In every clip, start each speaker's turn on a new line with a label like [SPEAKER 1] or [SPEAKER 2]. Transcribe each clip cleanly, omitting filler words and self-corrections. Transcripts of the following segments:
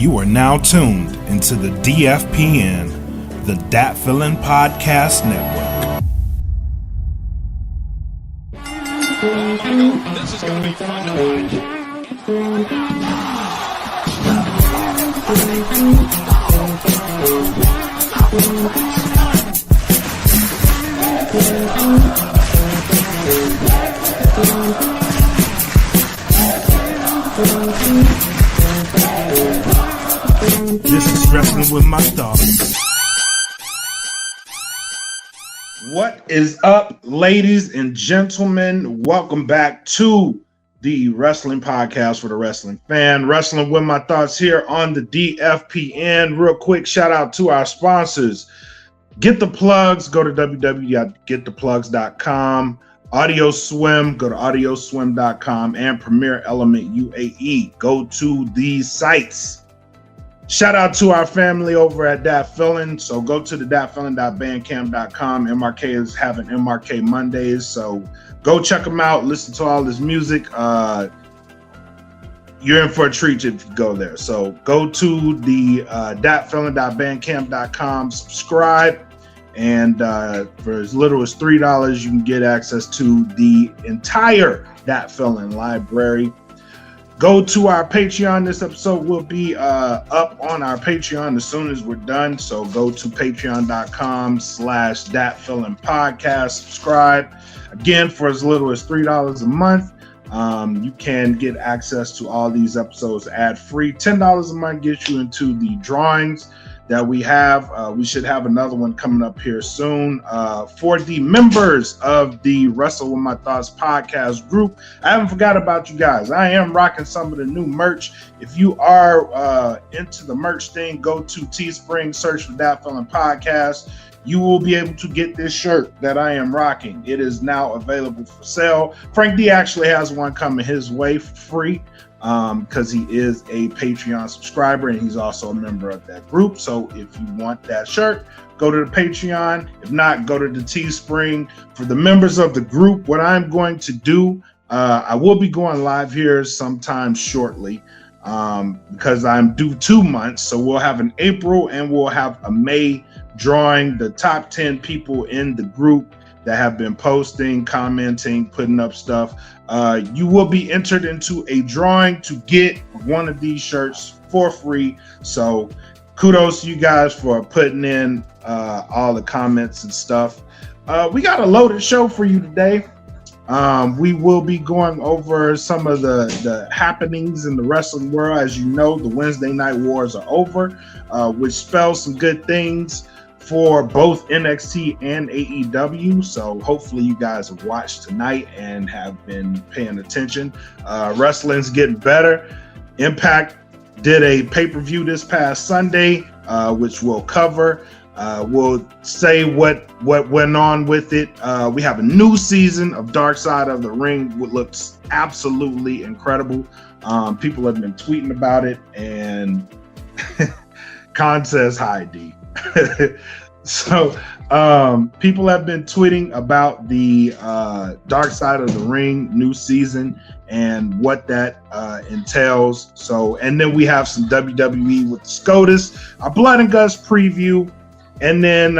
[SPEAKER 1] You are now tuned into the DFPN, the Dat Feelin' Podcast Network.
[SPEAKER 2] This is going to be fun to watch.
[SPEAKER 1] This is Wrestling with My Thoughts. What is up, ladies and gentlemen? Welcome back to the Wrestling Podcast for the Wrestling Fan. Wrestling with My Thoughts here on the DFPN. Real quick, shout out to our sponsors. Get the plugs. Go to www.gettheplugs.com. Audio Swim. Go to audioswim.com. And Premier Element UAE. Go to these sites. Shout out to our family over at Dat Feelin'. So go to the datfeelin.bandcamp.com. MRK is having MRK Mondays. So go check them out. Listen to all this music. You're in for a treat if you go there. So go to the datfeelin.bandcamp.com. Subscribe. And for as little as $3, you can get access to the entire Dat Feelin' library. Go to our Patreon. This episode will be up on our Patreon as soon as we're done. So go to patreon.com/datfeelingpodcast. Subscribe. Again, for as little as $3 a month, you can get access to all these episodes ad-free. $10 a month gets you into the drawings that we have. We should have another one coming up here soon. For the members of the Wrestle With My Thoughts podcast group, I haven't forgot about you guys. I am rocking some of the new merch. If you are into the merch thing, go to Teespring, search for Dat Feelin' Podcast. You will be able to get this shirt that I am rocking. It is now available for sale. Frank Dee actually has one coming his way for free. Because he is a Patreon subscriber and he's also a member of that group. So if you want that shirt, go to the Patreon. If not, go to the Teespring. For the members of the group, what I'm going to do, I will be going live here sometime shortly because I'm due 2 months. So we'll have an April and we'll have a May drawing the top 10 people in the group that have been posting, commenting, putting up stuff. You will be entered into a drawing to get one of these shirts for free. So kudos to you guys for putting in all the comments and stuff. We got a loaded show for you today. We will be going over some of the happenings in the wrestling world. As you know, the Wednesday Night Wars are over, which spells some good things for both NXT and AEW. So hopefully you guys have watched tonight and have been paying attention. Wrestling's getting better. Impact did a pay-per-view this past Sunday, which we'll cover. We'll say what went on with it. We have a new season of Dark Side of the Ring, which looks absolutely incredible. People have been tweeting about it, and Khan says hi, D. So people have been tweeting about the Dark Side of the Ring new season and what that entails. So, and then we have some WWE with the SCOTUS, our Blood and Guts preview, and then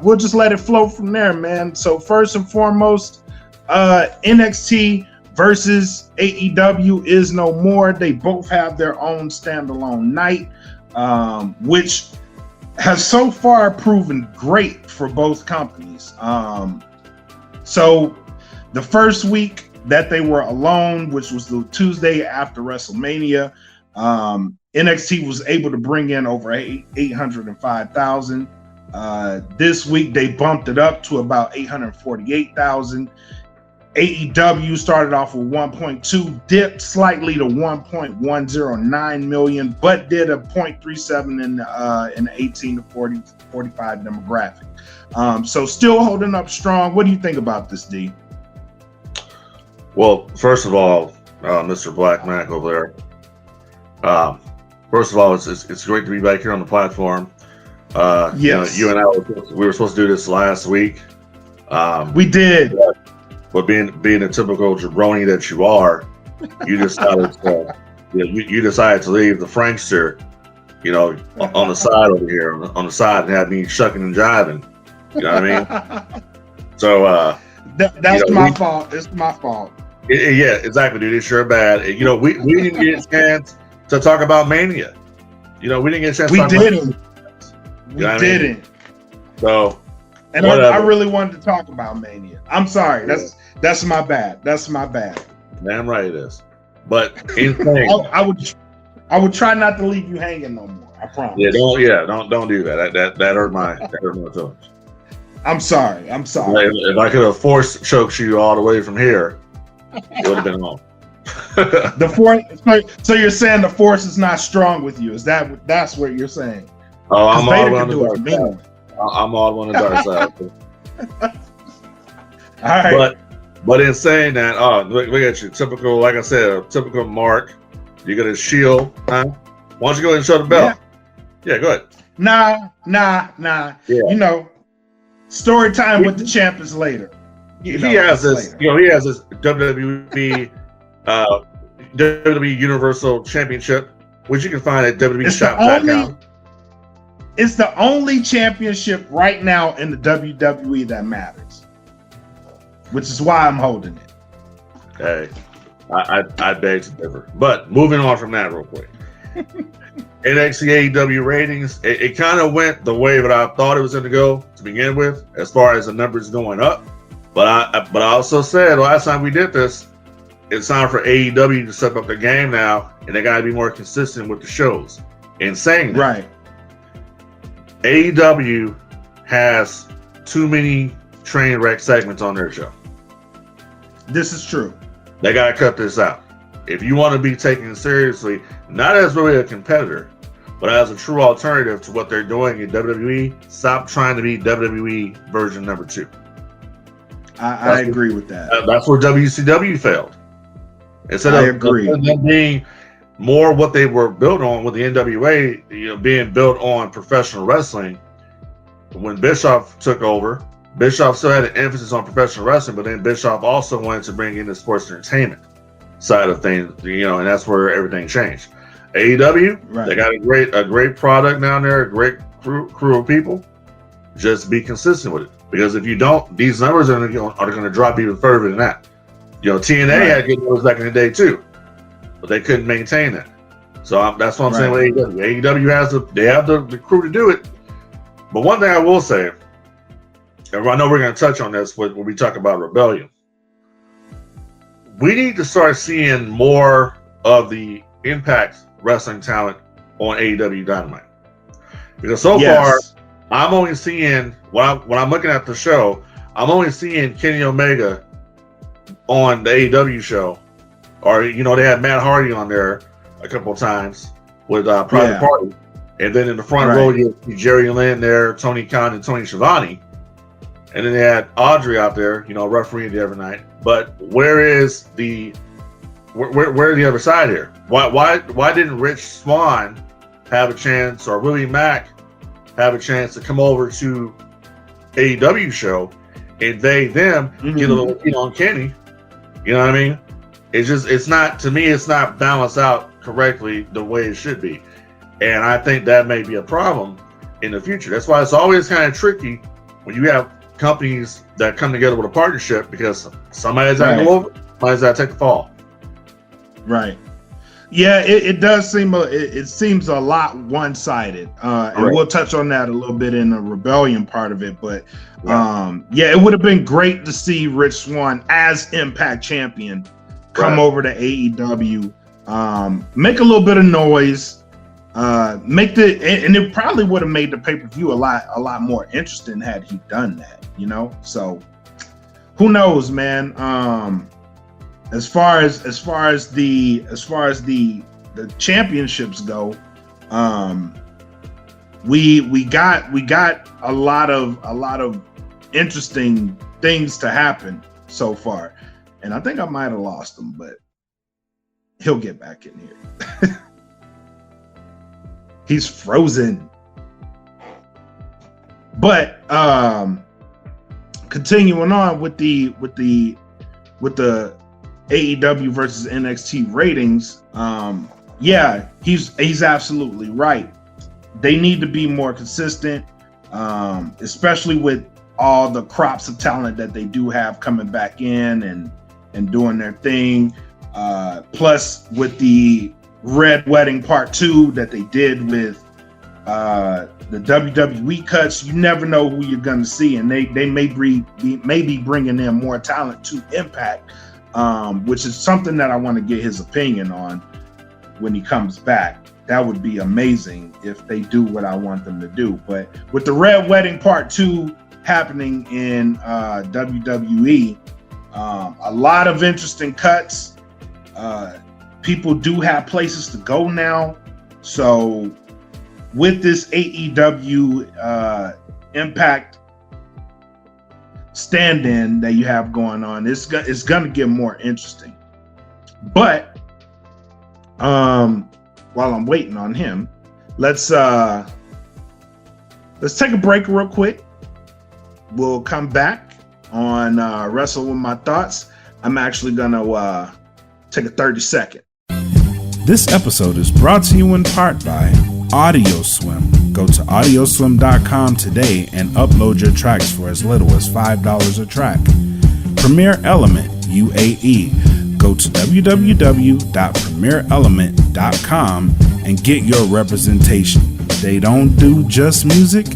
[SPEAKER 1] we'll just let it flow from there, man. So first and foremost, NXT versus AEW is no more. They both have their own standalone night, which has so far proven great for both companies. So the first week that they were alone, which was the Tuesday after WrestleMania, NXT was able to bring in over 805,000. This week they bumped it up to about 848,000. AEW started off with 1.2, dipped slightly to 1.109 million, but did a 0.37 in the 18 to 45 demographic. So still holding up strong. What do you think about this, D?
[SPEAKER 3] Well, first of all, Mr. Black Mac over there. First of all, it's great to be back here on the platform.
[SPEAKER 1] Yes.
[SPEAKER 3] You and I we were supposed to do this last week.
[SPEAKER 1] We did.
[SPEAKER 3] But being a typical jabroni that you are, you decided to leave the Frankster on the side over here, on the side, and had me shucking and jiving. You know what I mean? So
[SPEAKER 1] that's my fault. It's my fault.
[SPEAKER 3] Yeah, exactly, dude. It's sure bad. We didn't get a chance to talk about Mania. We didn't get a chance.
[SPEAKER 1] We didn't.
[SPEAKER 3] So,
[SPEAKER 1] and I really wanted to talk about Mania. I'm sorry. That's my bad. That's my bad.
[SPEAKER 3] Damn right it is. But insane.
[SPEAKER 1] I would try not to leave you hanging no more. I promise.
[SPEAKER 3] Don't do that. That hurt my feelings.
[SPEAKER 1] I'm sorry.
[SPEAKER 3] If I could have force choked you all the way from here, it would have been on.
[SPEAKER 1] The force. So you're saying the force is not strong with you? That's what you're saying?
[SPEAKER 3] Oh, I'm all on the dark side. I'm all on the dark side.
[SPEAKER 1] All right.
[SPEAKER 3] But in saying that, look at you. Typical, like I said, typical Mark. You got a shield, huh? Why don't you go ahead and show the belt? Yeah, go ahead.
[SPEAKER 1] Nah.
[SPEAKER 3] Yeah.
[SPEAKER 1] Story time with the champ is later.
[SPEAKER 3] He has this WWE WWE Universal Championship, which you can find at WWEshop.com.
[SPEAKER 1] It's the only championship right now in the WWE that matters, which is why I'm holding it.
[SPEAKER 3] Hey, I beg to differ. But moving on from that real quick. NXT AEW ratings, it kind of went the way that I thought it was going to go to begin with, as far as the numbers going up. But I also said last time we did this, it's time for AEW to step up their game now, and they got to be more consistent with the shows. In saying that,
[SPEAKER 1] right,
[SPEAKER 3] AEW has too many train wreck segments on their show.
[SPEAKER 1] This is true.
[SPEAKER 3] They got to cut this out. If you want to be taken seriously, not as really a competitor, but as a true alternative to what they're doing in WWE, stop trying to be WWE version number 2.
[SPEAKER 1] I agree with that.
[SPEAKER 3] That's where WCW failed. Instead of them being more what they were built on with the NWA, being built on professional wrestling. When Bischoff took over, Bischoff still had an emphasis on professional wrestling, but then Bischoff also wanted to bring in the sports entertainment side of things, and that's where everything changed. AEW, right. They got a great product down there, a great crew of people. Just be consistent with it, because if you don't, these numbers are going to drop even further than that. TNA had good numbers back in the day too, but they couldn't maintain that. So that's what I'm saying with AEW. AEW have the crew to do it. But one thing I will say, and I know we're going to touch on this when we talk about Rebellion. We need to start seeing more of the Impact Wrestling talent on AEW Dynamite, because so far I'm only seeing when I'm looking at the show, I'm only seeing Kenny Omega on the AEW show, or they had Matt Hardy on there a couple of times with Private Party, and then in the front row you see Jerry Lynn there, Tony Khan and Tony Schiavone, and then they had Audrey out there, refereeing the other night. But where's the other side here? Why didn't Rich Swann have a chance, or Willie Mack have a chance to come over to AEW show and them get a little on Kenny? You know what I mean? It's not balanced out correctly the way it should be. And I think that may be a problem in the future. That's why it's always kind of tricky when you have companies that come together with a partnership, because somebody's got to go over, somebody's got to take the fall.
[SPEAKER 1] Right. Yeah, it does seem it seems a lot one-sided, and we'll touch on that a little bit in the Rebellion part of it. But it would have been great to see Rich Swann as Impact Champion come over to AEW, make a little bit of noise, and it probably would have made the pay-per-view a lot more interesting had he done that. So who knows, man? As far as the championships go, we got a lot of interesting things to happen so far, and I think I might have lost him, but he'll get back in here. He's frozen. But continuing on with the AEW versus NXT ratings, he's absolutely right. they need to be more consistent, especially with all the crops of talent that they do have coming back in and doing their thing. Plus with the Red Wedding Part 2 that they did with the WWE cuts, you never know who you're going to see, and they may be bringing in more talent to Impact, which is something that I want to get his opinion on when he comes back. That would be amazing if they do what I want them to do. But with the Red Wedding Part 2 happening in WWE, a lot of interesting cuts. People do have places to go now. So with this AEW Impact stand-in that you have going on, it's going to get more interesting. But while I'm waiting on him, let's take a break real quick. We'll come back on Wrestle With My Thoughts. I'm actually going to take a 30-second.
[SPEAKER 4] This episode is brought to you in part by AudioSwim. Go to audioswim.com today and upload your tracks for as little as $5 a track. Premier Element UAE. Go to www.premierelement.com and get your representation. They don't do just music,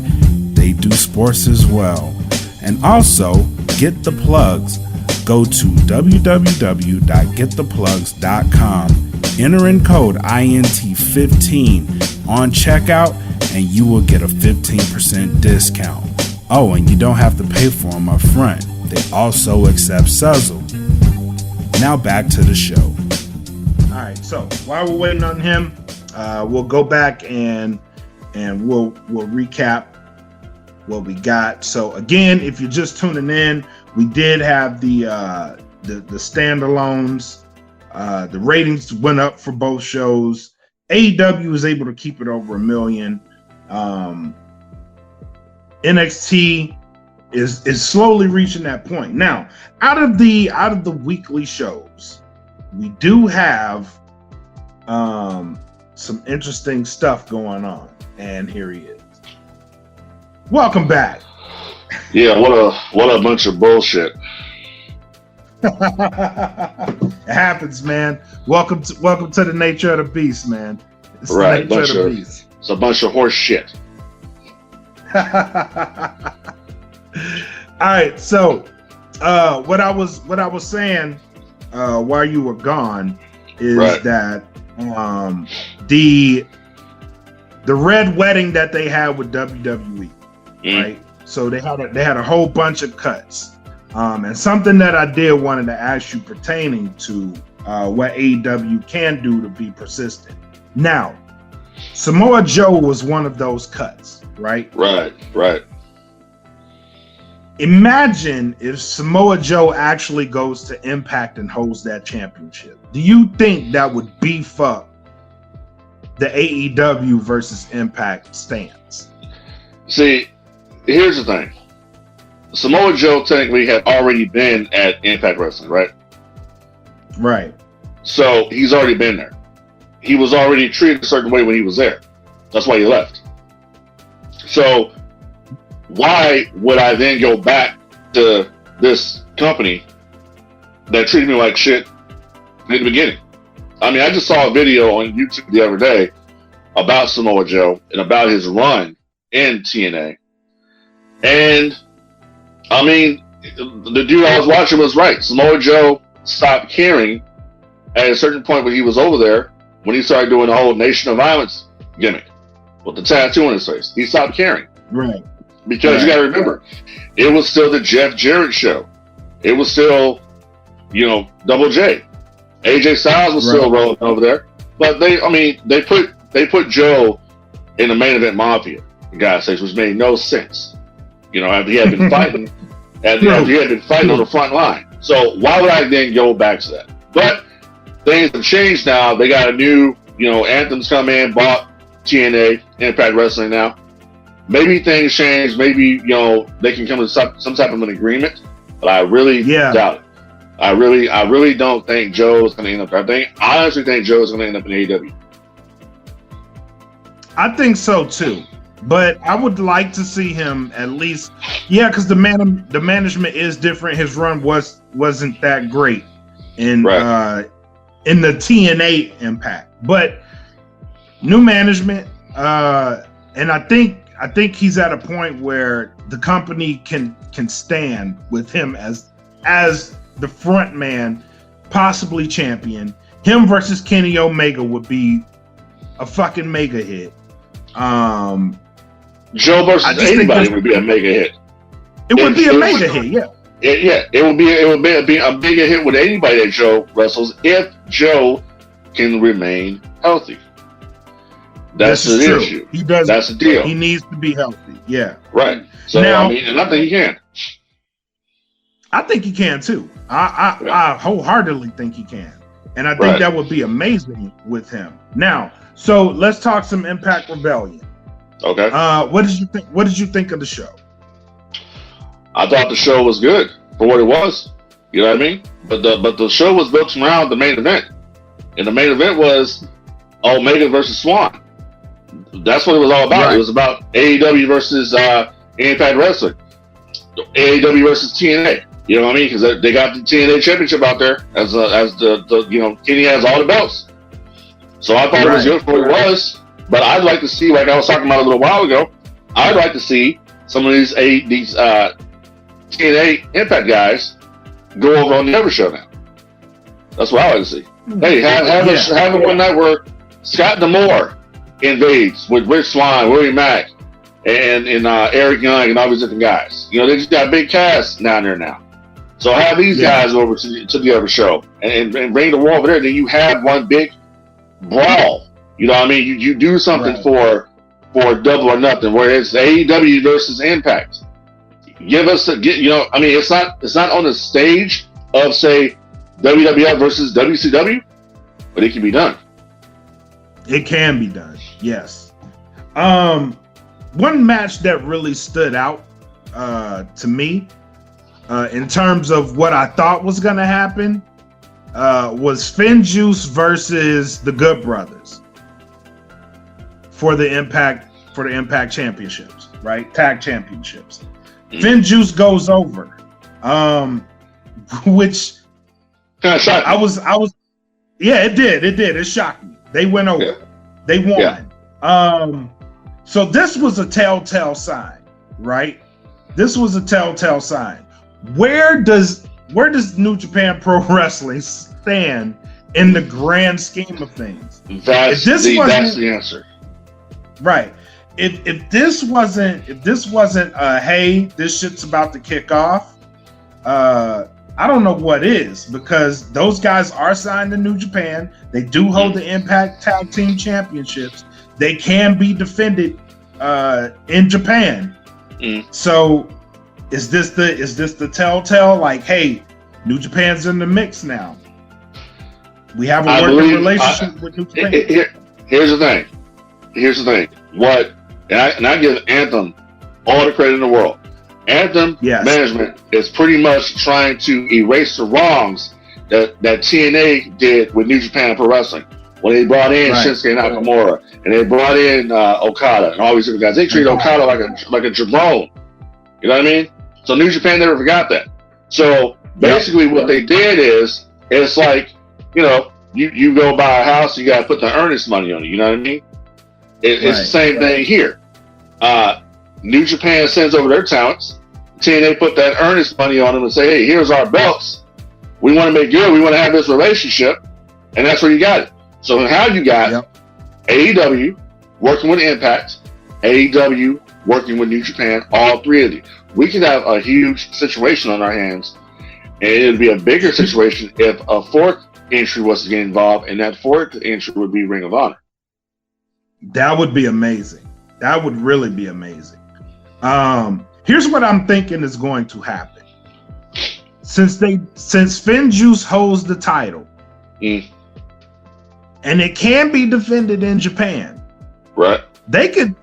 [SPEAKER 4] they do sports as well. And also, Get the Plugs. Go to www.gettheplugs.com. Enter in code INT15 on checkout and you will get a 15% discount. Oh, and you don't have to pay for them up front. They also accept Sezzle. Now back to the show.
[SPEAKER 1] All right, so while we're waiting on him, we'll go back and we'll recap what we got. So again, if you're just tuning in, we did have the standalones. The ratings went up for both shows. AEW was able to keep it over 1 million. NXT is slowly reaching that point. Now, out of the weekly shows, we do have some interesting stuff going on, and here he is. Welcome back.
[SPEAKER 3] Yeah, what a bunch of bullshit.
[SPEAKER 1] It happens, man. Welcome to the nature of the beast, man. It's
[SPEAKER 3] right,
[SPEAKER 1] the nature of the beast.
[SPEAKER 3] It's a bunch of horse shit.
[SPEAKER 1] All right, so what I was saying while you were gone is that the Red Wedding that they had with WWE, right? So they had a whole bunch of cuts, and something that I did wanted to ask you pertaining to what AEW can do to be persistent. Now, Samoa Joe was one of those cuts, right?
[SPEAKER 3] Right.
[SPEAKER 1] Imagine if Samoa Joe actually goes to Impact and holds that championship. Do you think that would beef up the AEW versus Impact stance?
[SPEAKER 3] See, here's the thing. Samoa Joe technically had already been at Impact Wrestling, right?
[SPEAKER 1] Right.
[SPEAKER 3] So he's already been there. He was already treated a certain way when he was there. That's why he left. So why would I then go back to this company that treated me like shit in the beginning? I mean, I just saw a video on YouTube the other day about Samoa Joe and about his run in TNA. And, I mean, the dude I was watching was right. Samoa Joe stopped caring at a certain point when he was over there, when he started doing the whole Nation of Violence gimmick with the tattoo on his face. He stopped caring.
[SPEAKER 1] Right.
[SPEAKER 3] Because you got to remember, it was still the Jeff Jarrett show. It was still, Double J. AJ Styles was still rolling over there. But they put Joe in the main event Mafia, for God's sakes, which made no sense. After he had been fighting, after he had been fighting on the front line. So why would I then go back to that? But things have changed now. They got a new, Anthem's come in, bought TNA, Impact Wrestling now. Maybe things change. Maybe, they can come to some type of an agreement. But I really doubt it. I really don't think Joe is going to end up there. I honestly think Joe is going to end up in AEW.
[SPEAKER 1] I think so too. But I would like to see him at least, because the management is different. His run wasn't that great in the TNA Impact, but new management, and I think he's at a point where the company can stand with him as the front man, possibly champion. Him versus Kenny Omega would be a fucking mega hit.
[SPEAKER 5] Joe versus anybody would be a mega hit.
[SPEAKER 1] It would be a mega hit, yeah.
[SPEAKER 5] It would be a bigger hit with anybody that Joe wrestles if Joe can remain healthy. That's the issue.
[SPEAKER 1] He does.
[SPEAKER 5] That's the deal.
[SPEAKER 1] He needs to be healthy. Yeah.
[SPEAKER 5] Right. So
[SPEAKER 1] now,
[SPEAKER 5] and I think he can.
[SPEAKER 1] I think he can too. I wholeheartedly think he can, and I think that would be amazing with him. Now, so let's talk some Impact Rebellion.
[SPEAKER 5] Okay.
[SPEAKER 1] What did you think? What did you think of the show?
[SPEAKER 5] I thought the show was good for what it was. You know what I mean? But the show was built around the main event, and the main event was Omega versus Swan. That's what it was all about. Right. It was about AEW versus Impact Wrestling, AEW versus TNA. You know what I mean? Because they got the TNA Championship out there as the Kenny has all the belts. So I thought it was good for what it was. But I'd like to see, like I was talking about a little while ago, I'd like to see some of these TNA Impact guys go over on the other show now. That's what I like to see. Hey, have a one night where Scott D'Amore invades with Rich Swann, William Mack, and Eric Young and all these different guys. You know, they just got a big cast down there now. So have these guys over to the other show and bring the war over there. Then you have one big brawl. You know what I mean? You do something for Double or Nothing, where it's AEW versus Impact. It's not on the stage of, say, WWF versus WCW, but it can be done.
[SPEAKER 1] It can be done, yes. One match that really stood out to me in terms of what I thought was going to happen was FinJuice versus the Good Brothers for the Impact Championships, right? Tag Championships. FinJuice goes over, which
[SPEAKER 5] kind of shocked me.
[SPEAKER 1] It did. It shocked me. They went over. Yeah. They won. Yeah. So this was a telltale sign, right? This was a telltale sign. Where does New Japan Pro Wrestling stand in the grand scheme of things?
[SPEAKER 5] That's the answer.
[SPEAKER 1] Right. If this wasn't hey, this shit's about to kick off, I don't know what is, because those guys are signed to New Japan. They do hold the Impact Tag Team Championships. They can be defended in Japan. So is this the telltale, like, hey, New Japan's in the mix now? We have a working relationship with New Japan.
[SPEAKER 5] Here's the thing. And I give Anthem all the credit in the world. Anthem management is pretty much trying to erase the wrongs that TNA did with New Japan Pro Wrestling when they brought in Shinsuke Nakamura and they brought in Okada and all these different guys. They treated Okada like a jabron. You know what I mean? So New Japan never forgot that. So basically, what they did is, it's like, you go buy a house, you got to put the earnest money on it. You know what I mean? It's the same thing here. New Japan sends over their talents. TNA put that earnest money on them and say, hey, here's our belts. We want to make good. We want to have this relationship. And that's where you got it. So how you got AEW working with Impact, AEW working with New Japan, all three of these. We could have a huge situation on our hands. And it would be a bigger situation if a fourth entry was to get involved, and that fourth entry would be Ring of Honor.
[SPEAKER 1] That would be amazing. That would really be amazing. Here's what I'm thinking is going to happen. Since FinJuice holds the title, and it can be defended in Japan,
[SPEAKER 5] right?
[SPEAKER 1] They could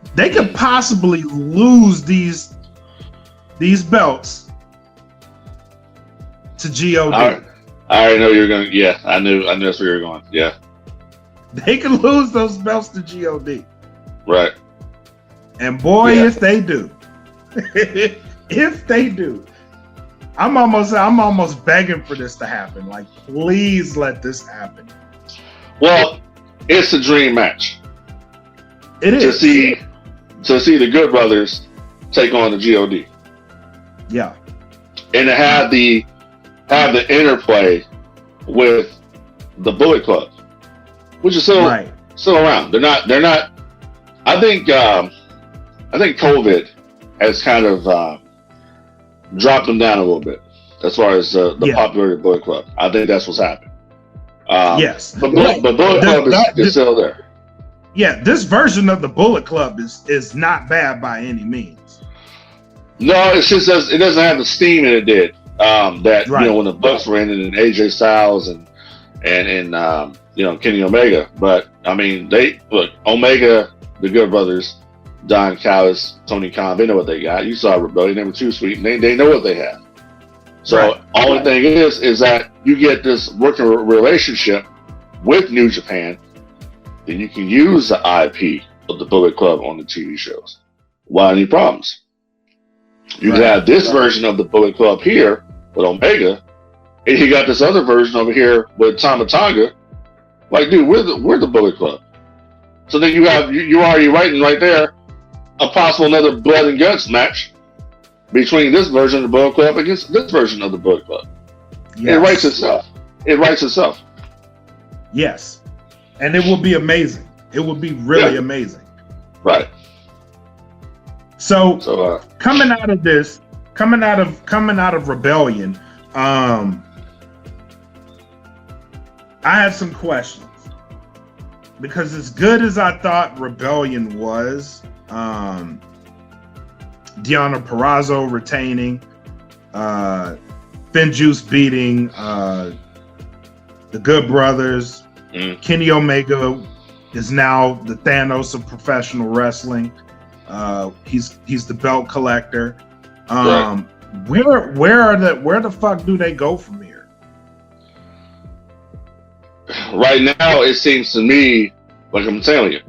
[SPEAKER 1] possibly lose these belts to God.
[SPEAKER 5] I already know you're going. Yeah, I knew that's where you're going. Yeah,
[SPEAKER 1] they could lose those belts to God.
[SPEAKER 5] Right.
[SPEAKER 1] And boy, if they do, if they do, I'm almost begging for this to happen. Like, please let this happen.
[SPEAKER 5] Well, it's a dream match.
[SPEAKER 1] It is
[SPEAKER 5] to see the Good Brothers take on the God.
[SPEAKER 1] Yeah.
[SPEAKER 5] And to have the interplay with the Bullet Club, which is still around. They're not. I think COVID has kind of dropped them down a little bit as far as the popularity of the Bullet Club. I think that's what's happened.
[SPEAKER 1] Yes,
[SPEAKER 5] but Bullet Club is still there.
[SPEAKER 1] Yeah, this version of the Bullet Club is not bad by any means.
[SPEAKER 5] No, it's just it doesn't have the steam that it did. When the Bucks were in it, and AJ Styles and Kenny Omega. But I mean, Omega, the Good Brothers, Don Callis, Tony Khan, they know what they got. You saw Rebellion, they were too sweet, and they know what they have. So only thing is that you get this working relationship with New Japan, then you can use the IP of the Bullet Club on the TV shows without any problems. You can have this version of the Bullet Club here with Omega, and you got this other version over here with Tama Tonga. Like, dude, we're the Bullet Club. So then you already writing right there a possible another blood and guts match between this version of the Bullet Club against this version of the Bullet Club. Yes. It writes itself. It writes itself.
[SPEAKER 1] Yes. And it will be amazing. It will be really amazing.
[SPEAKER 5] Right.
[SPEAKER 1] So coming out of Rebellion, I have some questions. Because as good as I thought Rebellion was, Deonna Purrazzo retaining, Finjuice beating the Good Brothers, Kenny Omega is now the Thanos of professional wrestling. He's the belt collector. Where the fuck do they go from here?
[SPEAKER 5] Right now, it seems to me, like I'm telling you,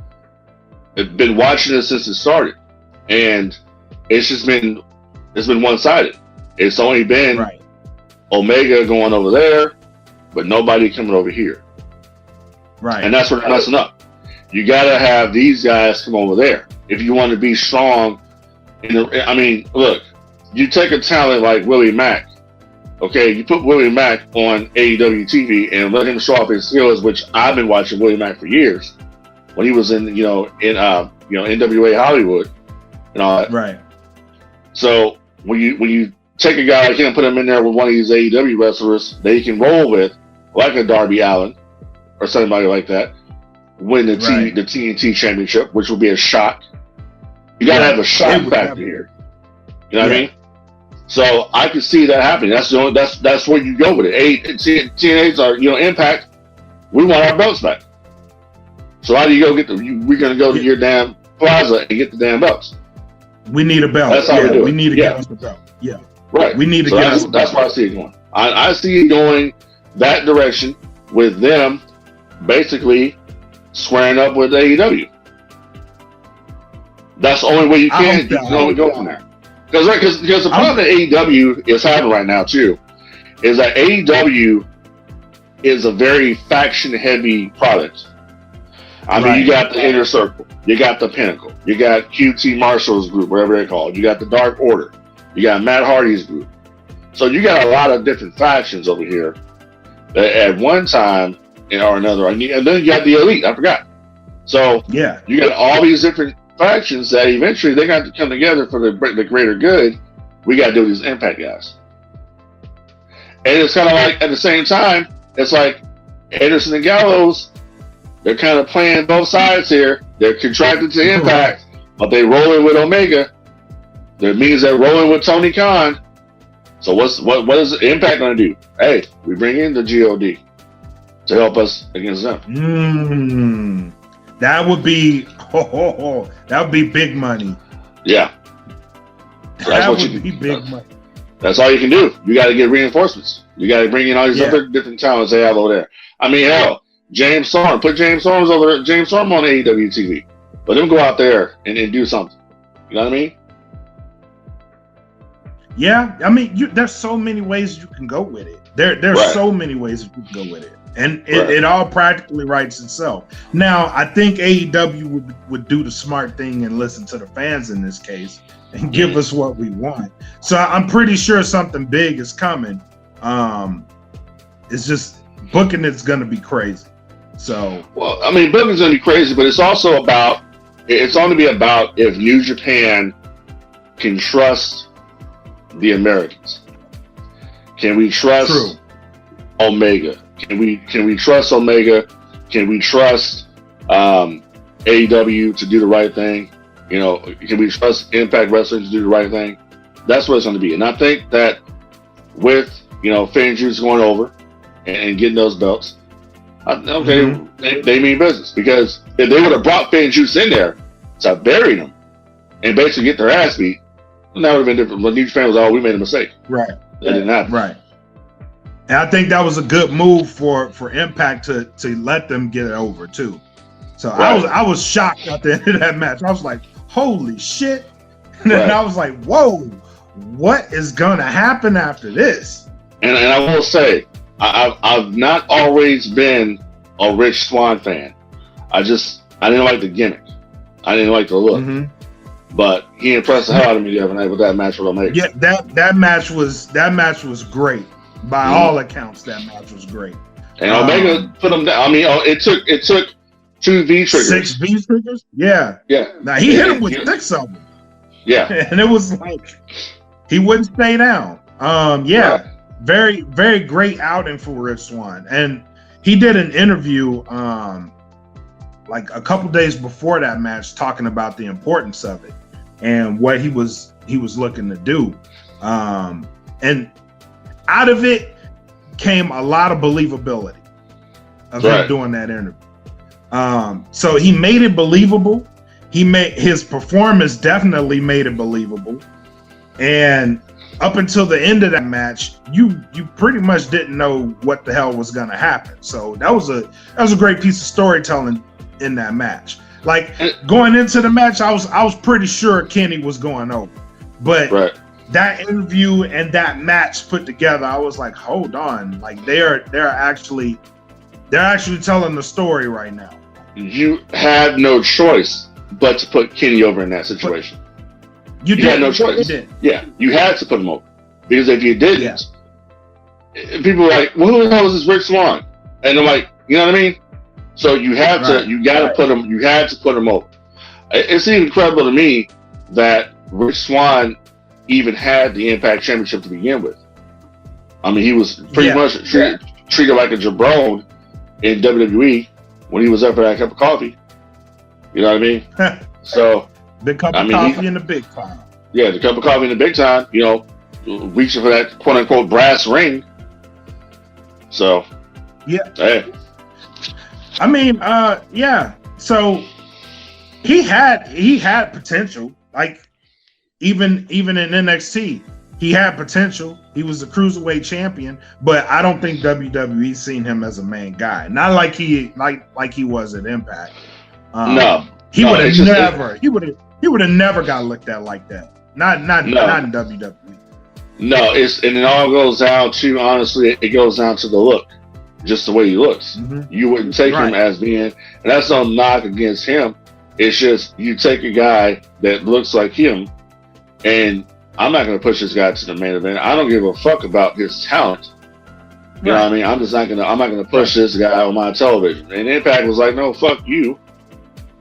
[SPEAKER 5] I've been watching it since it started, and it's been one-sided. It's only been Omega going over there, but nobody coming over here. Right. And that's where they're messing up. You gotta have these guys come over there if you want to be strong. Look, you take a talent like Willie Mack. Okay, you put Willie Mack on AEW TV and let him show off his skills, which I've been watching Willie Mack for years. When he was in NWA Hollywood and all that. Right. So when you take a guy like him, put him in there with one of these AEW wrestlers that he can roll with, like a Darby Allin or somebody like that, win the TNT Championship, which will be a shock. You gotta have a shock factor here. You know what I mean? So I can see that happening. That's where you go with it. TNA's are Impact. We want our belts back. So how do you go get we're gonna go to your damn plaza and get the damn belts.
[SPEAKER 1] We need a belt.
[SPEAKER 5] That's how we do it.
[SPEAKER 1] We need to get us the belt. Yeah.
[SPEAKER 5] Right.
[SPEAKER 1] We need to get us the belt.
[SPEAKER 5] That's why I see it going. I see it going that direction with them basically squaring up with AEW. That's the only way you can go from there. Because the problem that AEW is having right now too is that AEW is a very faction-heavy product. You got the Inner Circle, you got the Pinnacle, you got QT Marshall's group, whatever they're called, you got the Dark Order, you got Matt Hardy's group. So you got a lot of different factions over here that at one time or another, and then you got the Elite. I forgot. So you got all these different factions that eventually they got to come together for the greater good. We got to do these Impact guys, and it's kind of like at the same time, it's like Anderson and Gallows. They're kind of playing both sides here. They're contracted to Impact, but they rolling with Omega. That means they're rolling with Tony Khan. So what is Impact going to do? Hey, we bring in the God to help us against them.
[SPEAKER 1] That would be that would be big money.
[SPEAKER 5] Yeah,
[SPEAKER 1] so that would be big money.
[SPEAKER 5] That's all you can do. You got to get reinforcements. You got to bring in all these other different talents they have over there. I mean, hell, James Storm. Put James Storm over there. James Storm on AEW TV. Let them go out there and do something. You know what I mean?
[SPEAKER 1] Yeah, I mean, there's so many ways you can go with it. There's so many ways you can go with it, and it all practically writes itself. Now, I think AEW would do the smart thing and listen to the fans in this case and give us what we want. So I'm pretty sure something big is coming. It's just booking it's going to be crazy. So,
[SPEAKER 5] well, I mean, booking's going to be crazy, but it's also about. It's only be about if New Japan can trust the Americans. Can we trust Omega? Can we trust Omega? Can we trust AEW to do the right thing? You know, can we trust Impact Wrestling to do the right thing? That's what it's going to be. And I think that with, you know, FanJuice going over and getting those belts, they mean business. Because if they would have brought FanJuice in there to bury them and basically get their ass beat, that would have been different. But New Japan was, we made a mistake.
[SPEAKER 1] Right.
[SPEAKER 5] That didn't happen.
[SPEAKER 1] Right. And I think that was a good move for Impact to let them get it over too. So I was shocked at the end of that match. I was like, holy shit. And then I was like, whoa, what is gonna happen after this?
[SPEAKER 5] And I will say, I've not always been a Rich Swann fan. I didn't like the gimmick. I didn't like the look. Mm-hmm. But he impressed the hell out of me the other night with that match with Omega.
[SPEAKER 1] Yeah, that match was great. By all accounts, that match was great.
[SPEAKER 5] And Omega put him down. I mean, it took 2 V triggers.
[SPEAKER 1] 6 V triggers? Yeah.
[SPEAKER 5] Yeah.
[SPEAKER 1] Now he hit him with 6 of them.
[SPEAKER 5] Yeah.
[SPEAKER 1] And it was like he wouldn't stay down. Very, very great outing for Rich Swann. And he did an interview like a couple days before that match talking about the importance of it and what he was looking to do. And out of it came a lot of believability of him doing that interview. So he made it believable. His performance definitely made it believable. And up until the end of that match, you pretty much didn't know what the hell was going to happen. So that was a great piece of storytelling in that match. Like going into the match, I was pretty sure Kenny was going over, but that interview and that match put together, I was like, hold on, like they're actually telling the story right now.
[SPEAKER 5] You had no choice but to put Kenny over in that situation. You had no choice.
[SPEAKER 1] You did.
[SPEAKER 5] Yeah, you had to put him over because if you didn't, people were like, "Well, who the hell is this Rich Swann?" And I'm like, you know what I mean? So you have to, you got to put him. You had to put him over. It's incredible to me that Rich Swann even had the Impact Championship to begin with. I mean, he was pretty much treated like a jabron in WWE when he was up for that cup of coffee. You know what I mean? So
[SPEAKER 1] the cup of coffee in the big time.
[SPEAKER 5] Yeah, the cup of coffee in the big time. You know, reaching for that quote unquote brass ring. So hey.
[SPEAKER 1] I mean, So he had potential. Like even in NXT, he had potential. He was the cruiserweight champion, but I don't think WWE seen him as a main guy. Not like he was at Impact. He would have never got looked at like that. Not in WWE.
[SPEAKER 5] No, and it all goes down to, honestly, it goes down to the look, just the way he looks. Mm-hmm. You wouldn't take him as being, and that's no knock against him. It's just you take a guy that looks like him, and I'm not going to push this guy to the main event. I don't give a fuck about his talent. You know what I mean? I'm not going to push this guy on my television. And Impact was like, no, fuck you.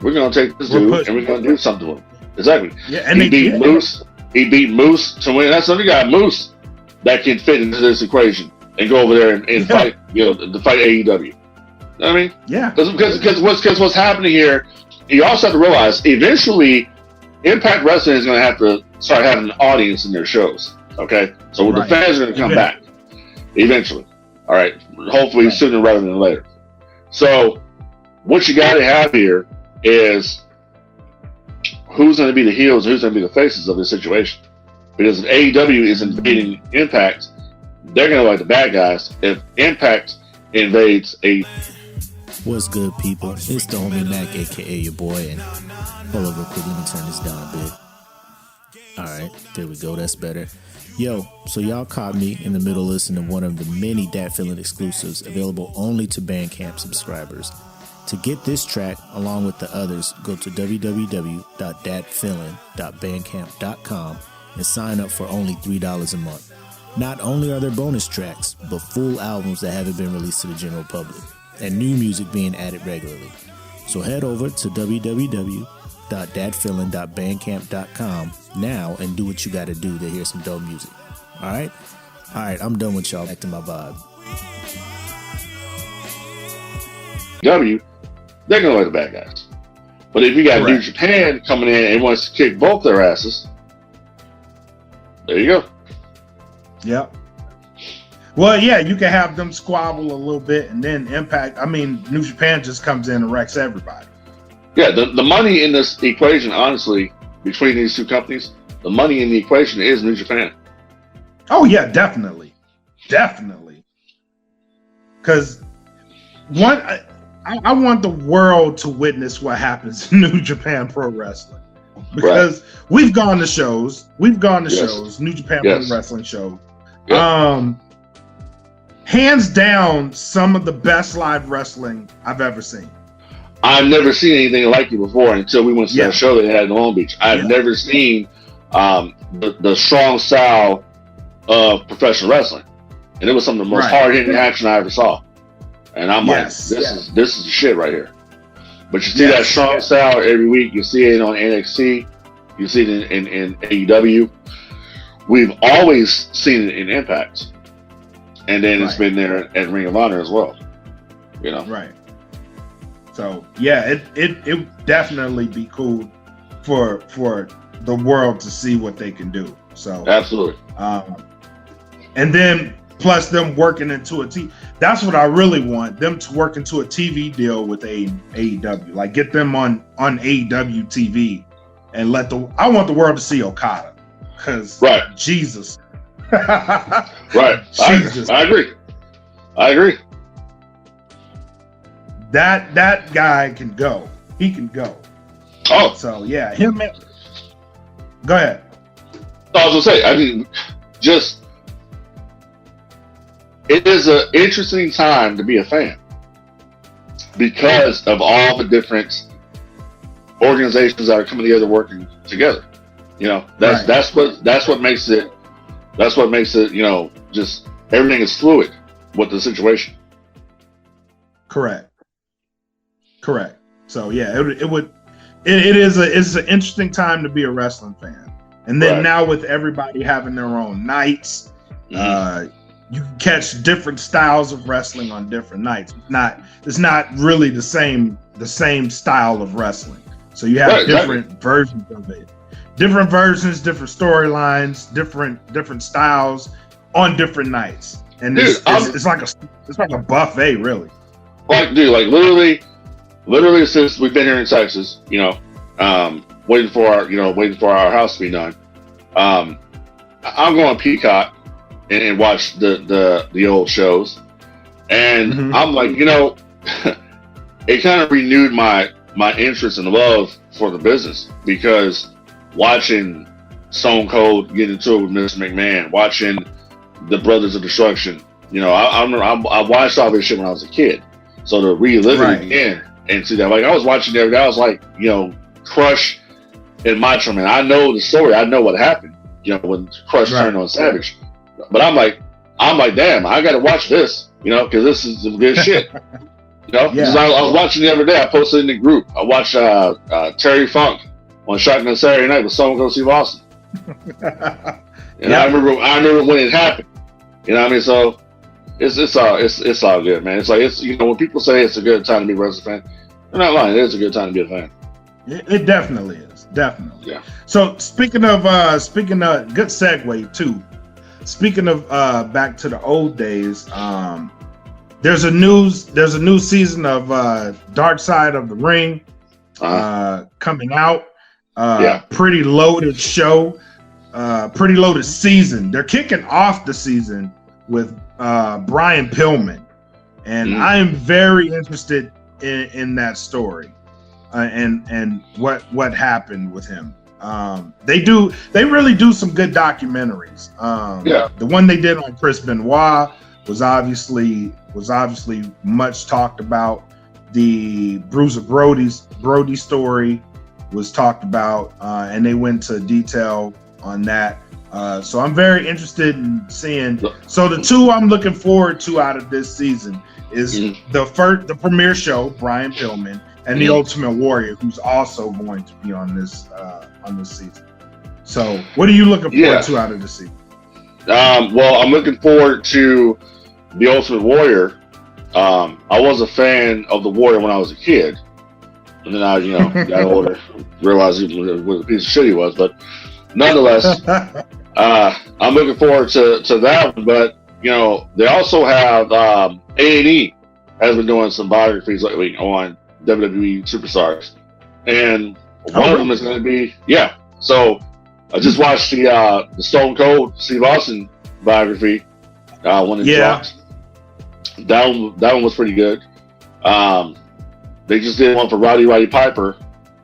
[SPEAKER 5] We're going to take this dude and we're going to do something with him. Exactly. Yeah, and he beat Moose. He beat Moose to win. That's another guy, Moose, that can fit into this equation and go over there and fight, to fight AEW. You know what I mean?
[SPEAKER 1] Yeah.
[SPEAKER 5] Because what's happening here, you also have to realize eventually Impact Wrestling is going to have to start having an audience in their shows. Okay? So the fans are going to come back eventually. All right? Hopefully sooner rather than later. So what you got to have here is who's going to be the heels, who's going to be the faces of this situation. Because if AEW is invading Impact, they're going to like the bad guys. If Impact invades
[SPEAKER 6] What's good, people? It's the homie Mac, aka your boy, and hold on real quick, let me turn this down a bit. Alright, there we go, that's better. Yo, so y'all caught me in the middle listening to one of the many Dat Feelin exclusives available only to Bandcamp subscribers. To get this track, along with the others, go to www.datfeelin.bandcamp.com and sign up for only $3 a month. Not only are there bonus tracks, but full albums that haven't been released to the general public, and new music being added regularly. So head over to www.datfeelin.bandcamp.com now and do what you gotta do to hear some dope music. Alright, I'm done with y'all. Back to my vibe.
[SPEAKER 5] They're gonna like the bad guys. But if you got New Japan coming in and wants to kick both their asses, there you go.
[SPEAKER 1] Yep. Well, yeah, you can have them squabble a little bit, and then Impact. I mean, New Japan just comes in and wrecks everybody.
[SPEAKER 5] Yeah, the money in this equation, honestly, between these two companies, the money in the equation is New Japan.
[SPEAKER 1] Oh yeah, definitely. Because I want the world to witness what happens in New Japan Pro Wrestling, because we've gone to shows, New Japan Pro Wrestling shows. Yep. Hands down, some of the best live wrestling I've ever seen.
[SPEAKER 5] I've never seen anything like it before until we went to that show they had in Long Beach. I've never seen the strong style of professional wrestling, and it was some of the most hard-hitting action I ever saw. And I'm like, this is the shit right here. But you see that strong style every week. You see it on NXT. You see it in AEW. We've always seen it in Impact. And then it's been there at Ring of Honor as well. You know? Right.
[SPEAKER 1] So yeah, it definitely be cool for the world to see what they can do. So
[SPEAKER 5] absolutely.
[SPEAKER 1] And then plus them working into a TV. That's what I really want, them to work into a TV deal with AEW. Like get them on AEW TV and I want the world to see Okada. Because Jesus.
[SPEAKER 5] Jesus. I agree.
[SPEAKER 1] That guy can go. He can go.
[SPEAKER 5] Oh.
[SPEAKER 1] So yeah, him. Go ahead.
[SPEAKER 5] I was gonna say, I mean, it is an interesting time to be a fan because of all the different organizations that are coming together, working together. You know, that's what makes it. That's what makes it. You know, just everything is fluid with the situation.
[SPEAKER 1] Correct. So yeah, it's an interesting time to be a wrestling fan, and then now with everybody having their own nights, you can catch different styles of wrestling on different nights. It's not really the same style of wrestling. So you have different versions of it, different versions, different storylines, different styles on different nights, and it's like a buffet, really.
[SPEAKER 5] Like literally since we've been here in Texas, you know, waiting for our house to be done. I'm going Peacock and watch the old shows, and I'm like, you know, it kind of renewed my interest and love for the business, because watching Stone Cold get into it with Mr. McMahon, watching the Brothers of Destruction, you know, I watched all this shit when I was a kid, so to relive it again and see that, like I was watching the other day, I was like, you know, Crush and Macho Man. I know the story, I know what happened, you know, when Crush turned on Savage. But I'm like, damn, I gotta watch this, you know, because this is some good shit. You know, I was watching the other day. I posted in the group. I watched Terry Funk on Shotgun Saturday Night with Someone Go Steve Austin. And I remember when it happened. You know what I mean? So it's all good, man. It's like, you know, when people say it's a good time to be a wrestling fan, they're not lying. It is a good time to be a fan.
[SPEAKER 1] It definitely is. Definitely.
[SPEAKER 5] Yeah.
[SPEAKER 1] So speaking of good segue too. Speaking of back to the old days, there's a new season of Dark Side of the Ring coming out. Pretty loaded show, pretty loaded season. They're kicking off the season with Brian Pillman, and I am very interested in that story, and what happened with him. They really do some good documentaries. The one they did on Chris Benoit was obviously much talked about. The Bruiser Brody story was talked about, and they went into detail on that. So I'm very interested in seeing. So the two I'm looking forward to out of this season is the premiere show, Brian Pillman, and the Ultimate Warrior, who's also going to be on this season. So what are you looking forward to out of the season?
[SPEAKER 5] Well, I'm looking forward to the Ultimate Warrior. I was a fan of the Warrior when I was a kid, and then I, got older, realized what a piece of shit he was. But nonetheless, I'm looking forward to that one. But they also have A&E has been doing some biographies lately on WWE superstars, and one of them is going to be So I just watched the Stone Cold Steve Austin biography when it dropped. That one was pretty good. They just did one for Roddy Piper.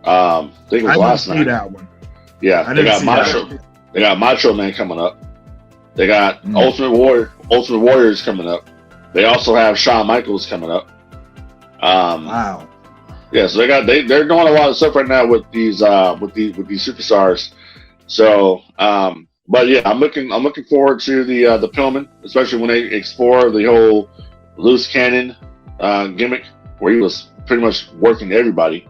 [SPEAKER 5] I think it was last night. I didn't see that one. Yeah, they got Macho Man coming up. They got Ultimate Warriors coming up. They also have Shawn Michaels coming up.
[SPEAKER 1] Wow.
[SPEAKER 5] Yeah, so they're doing a lot of stuff right now with these superstars. So, but yeah, I'm looking forward to the Pillman, especially when they explore the whole loose cannon gimmick where he was pretty much working everybody.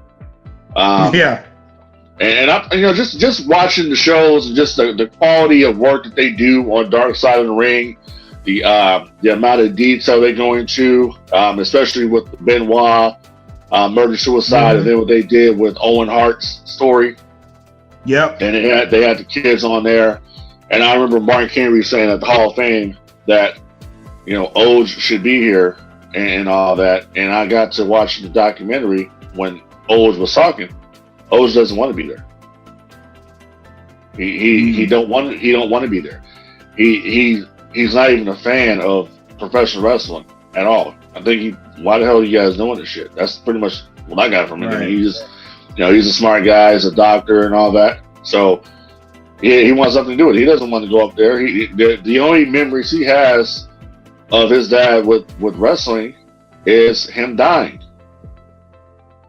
[SPEAKER 5] And I, just watching the shows and just the quality of work that they do on Dark Side of the Ring, the amount of detail they go into, especially with the Benoit murder suicide, and then what they did with Owen Hart's story.
[SPEAKER 1] Yep.
[SPEAKER 5] And they had the kids on there, and I remember Martin Henry saying at the Hall of Fame that Oj should be here and all that. And I got to watch the documentary when Oj was talking. Oj doesn't want to be there. He don't want to be there. He's not even a fan of professional wrestling at all. I think why the hell are you guys doing this shit? That's pretty much what I got from him. Right. He just he's a smart guy, he's a doctor and all that. So he wants something to do with it. He doesn't want to go up there. The only memories he has of his dad with wrestling is him dying.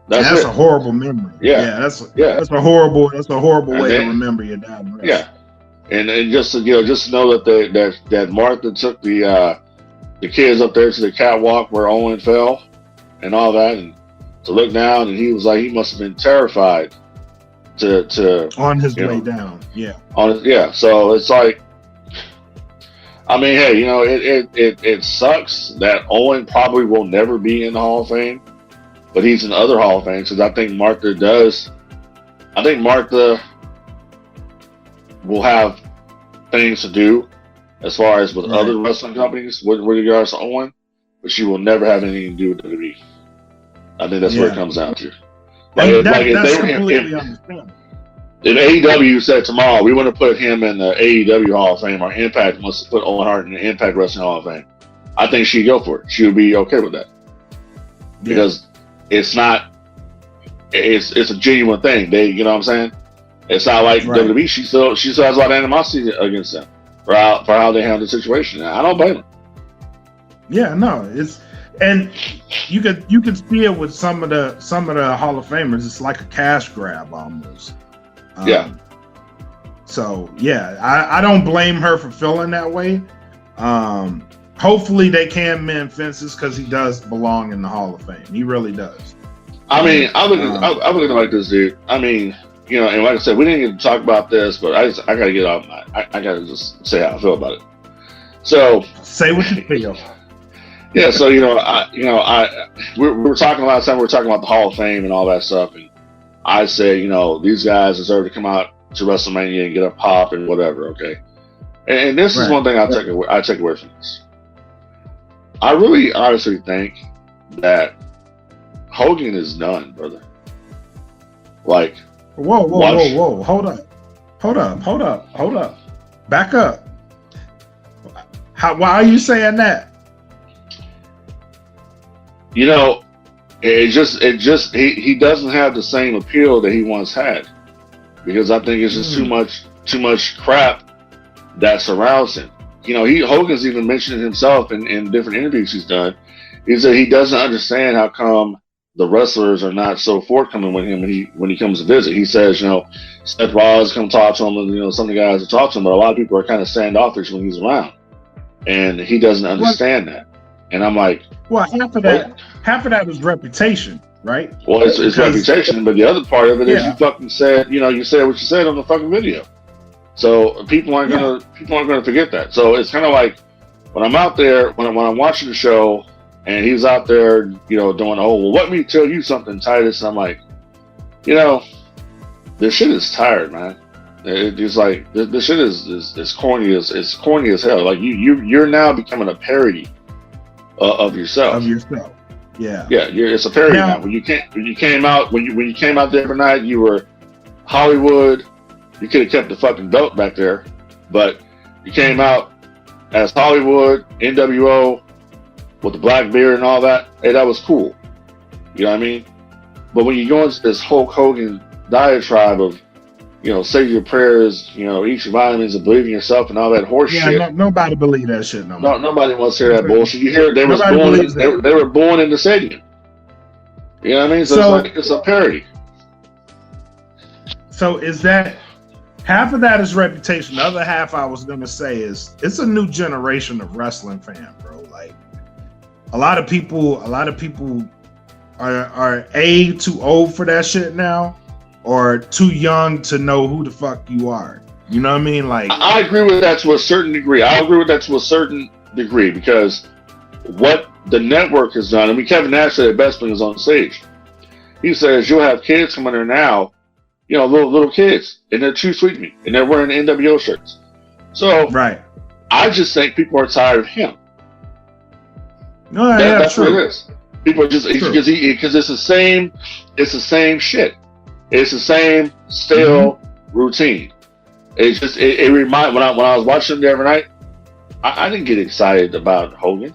[SPEAKER 5] That's
[SPEAKER 1] a horrible memory. That's a horrible way to remember your dad.
[SPEAKER 5] Yeah, and just to know that Martha took the kids up there to the catwalk where Owen fell and all that, and to look down, and he was like, he must have been terrified to
[SPEAKER 1] on his way down.
[SPEAKER 5] So it's like, I mean, hey, it sucks that Owen probably will never be in the Hall of Fame. But he's in other Hall of Fame because I think Martha will have things to do as far as with other wrestling companies with regards to Owen, but she will never have anything to do with WWE. I think that's where it comes down to. If AEW said tomorrow we want to put him in the AEW Hall of Fame, or Impact wants to put Owen Hart in the Impact Wrestling Hall of Fame, I think she'd go for it. She would be okay with that because it's a genuine thing. They, what I'm saying? It's not like WWE. She still has a lot of animosity against them for how they handle the situation. I don't blame them.
[SPEAKER 1] Yeah, no, and you could see it with some of the Hall of Famers. It's like a cash grab almost. So I don't blame her for feeling that way. Hopefully they can mend fences because he does belong in the Hall of Fame. He really does.
[SPEAKER 5] I mean, I'm looking like this, dude. I mean, and like I said, we didn't even talk about this, but I gotta get off I gotta just say how I feel about it. So
[SPEAKER 1] say what you feel.
[SPEAKER 5] Yeah, so we were talking last time. We were talking about the Hall of Fame and all that stuff, and I said, these guys deserve to come out to WrestleMania and get a pop and whatever. Okay, and this is one thing I take away from this. I really honestly think that Hogan is done, brother. Like,
[SPEAKER 1] whoa, hold up, back up. Why are you saying that?
[SPEAKER 5] he doesn't have the same appeal that he once had, because I think it's just too much crap that surrounds him. You know, Hogan's even mentioned himself in different interviews he's done. He said he doesn't understand how come the wrestlers are not so forthcoming with him when he comes to visit. He says, you know, Seth Rollins come talk to him, and, you know, some of the guys will talk to him, but a lot of people are kind of standoffish when he's around, and he doesn't understand that. And I'm like,
[SPEAKER 1] well, half of that is reputation, right?
[SPEAKER 5] Well, it's reputation, but the other part of it is you fucking said, you know, you said what you said on the fucking video. So people aren't gonna forget that. So it's kind of like when I'm out there, when I'm watching the show, and he's out there, you know, doing, oh, well, let me tell you something, Titus. And I'm like, you know, this shit is tired, man. It's like this shit is corny as hell. Like you're now becoming a parody of yourself.
[SPEAKER 1] Of yourself. Yeah.
[SPEAKER 5] Yeah, it's a parody now. When you came out the other night, you were Hollywood. You could have kept the fucking belt back there, but you came out as Hollywood, NWO, with the black beard and all that. Hey, that was cool. You know what I mean? But when you go into this Hulk Hogan diatribe of, you know, say your prayers, you know, eat your vitamins and believe in yourself and all that horse shit.
[SPEAKER 1] Yeah, nobody believe that shit no more.
[SPEAKER 5] Nobody wants to hear that bullshit. You hear they were born in the stadium. You know what I mean? So it's a parody.
[SPEAKER 1] So is that half of that is reputation? The other half I was gonna say is it's a new generation of wrestling fan, bro. Like a lot of people are too old for that shit now, or too young to know who the fuck you are. You know what I mean? Like
[SPEAKER 5] I agree with that to a certain degree. Because what the network has done, I mean, Kevin Nash said it best when he was on stage. He says you'll have kids coming there now, you know, little kids, and they're too sweet to me, and they're wearing NWO shirts. So
[SPEAKER 1] right,
[SPEAKER 5] I just think people are tired of him.
[SPEAKER 1] No,
[SPEAKER 5] that's what it is. People are just because it's the same shit. It's the same stale routine. It's just it remind when I was watching him the other night, I didn't get excited about Hogan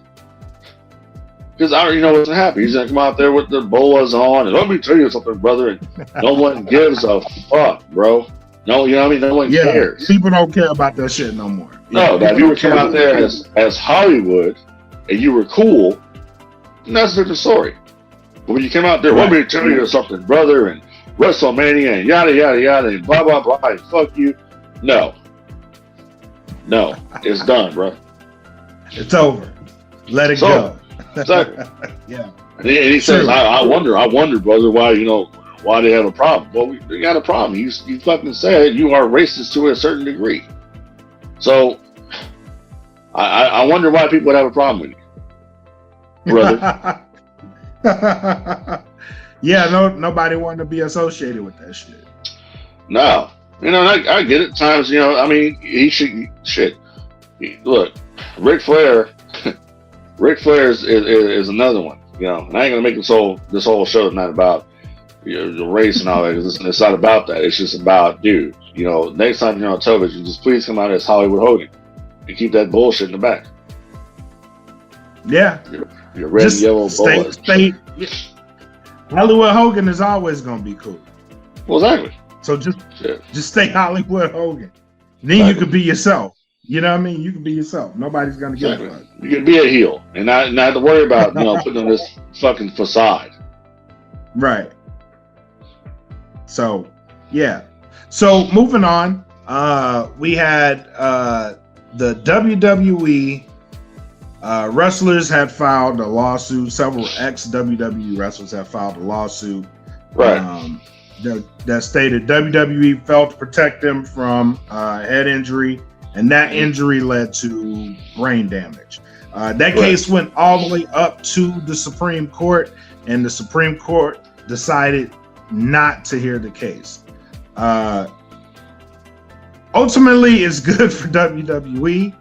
[SPEAKER 5] because I already know what's gonna happen. He's gonna come out there with the bolas on, and let me tell you something, brother. And no one gives a fuck, bro. No, you know what I mean. No one cares.
[SPEAKER 1] People don't care about that shit no more.
[SPEAKER 5] No, if you were coming out there as Hollywood and you were cool, that's a different story. But when you came out there, let me tell you something, brother, and WrestleMania and yada yada yada and blah blah blah, and fuck you. No, it's done, bro.
[SPEAKER 1] It's over. Let it go.
[SPEAKER 5] Exactly.
[SPEAKER 1] Yeah.
[SPEAKER 5] And he says, I wonder, brother, why they have a problem. Well, they got a problem. You fucking said you are racist to a certain degree. So I wonder why people would have a problem with you, brother.
[SPEAKER 1] Yeah, nobody wanted to be associated with that shit.
[SPEAKER 5] No. You know, I get it. Times, you know, I mean, he should shit. Look, Ric Flair is another one. You know, and I ain't gonna make this whole show not about, you know, the race and all that. Because it's not about that. It's just about, dude. You know, next time you're on television, just please come out as Hollywood Hogan and keep that bullshit in the back.
[SPEAKER 1] Yeah,
[SPEAKER 5] your red and yellow bolas.
[SPEAKER 1] Hollywood Hogan is always gonna be cool.
[SPEAKER 5] Well, exactly.
[SPEAKER 1] So just stay Hollywood Hogan. Then you can be yourself. You know what I mean? You can be yourself. Nobody's gonna give a fuck.
[SPEAKER 5] You can be a heel and not have to worry about, you know, putting on this fucking facade.
[SPEAKER 1] Right. So yeah. So moving on, we had the WWE wrestlers had filed a lawsuit. Several ex-WWE wrestlers have filed a lawsuit.
[SPEAKER 5] Right.
[SPEAKER 1] That stated WWE failed to protect them from head injury, and that injury led to brain damage. That case went all the way up to the Supreme Court, and the Supreme Court decided not to hear the case. Ultimately, it's good for WWE,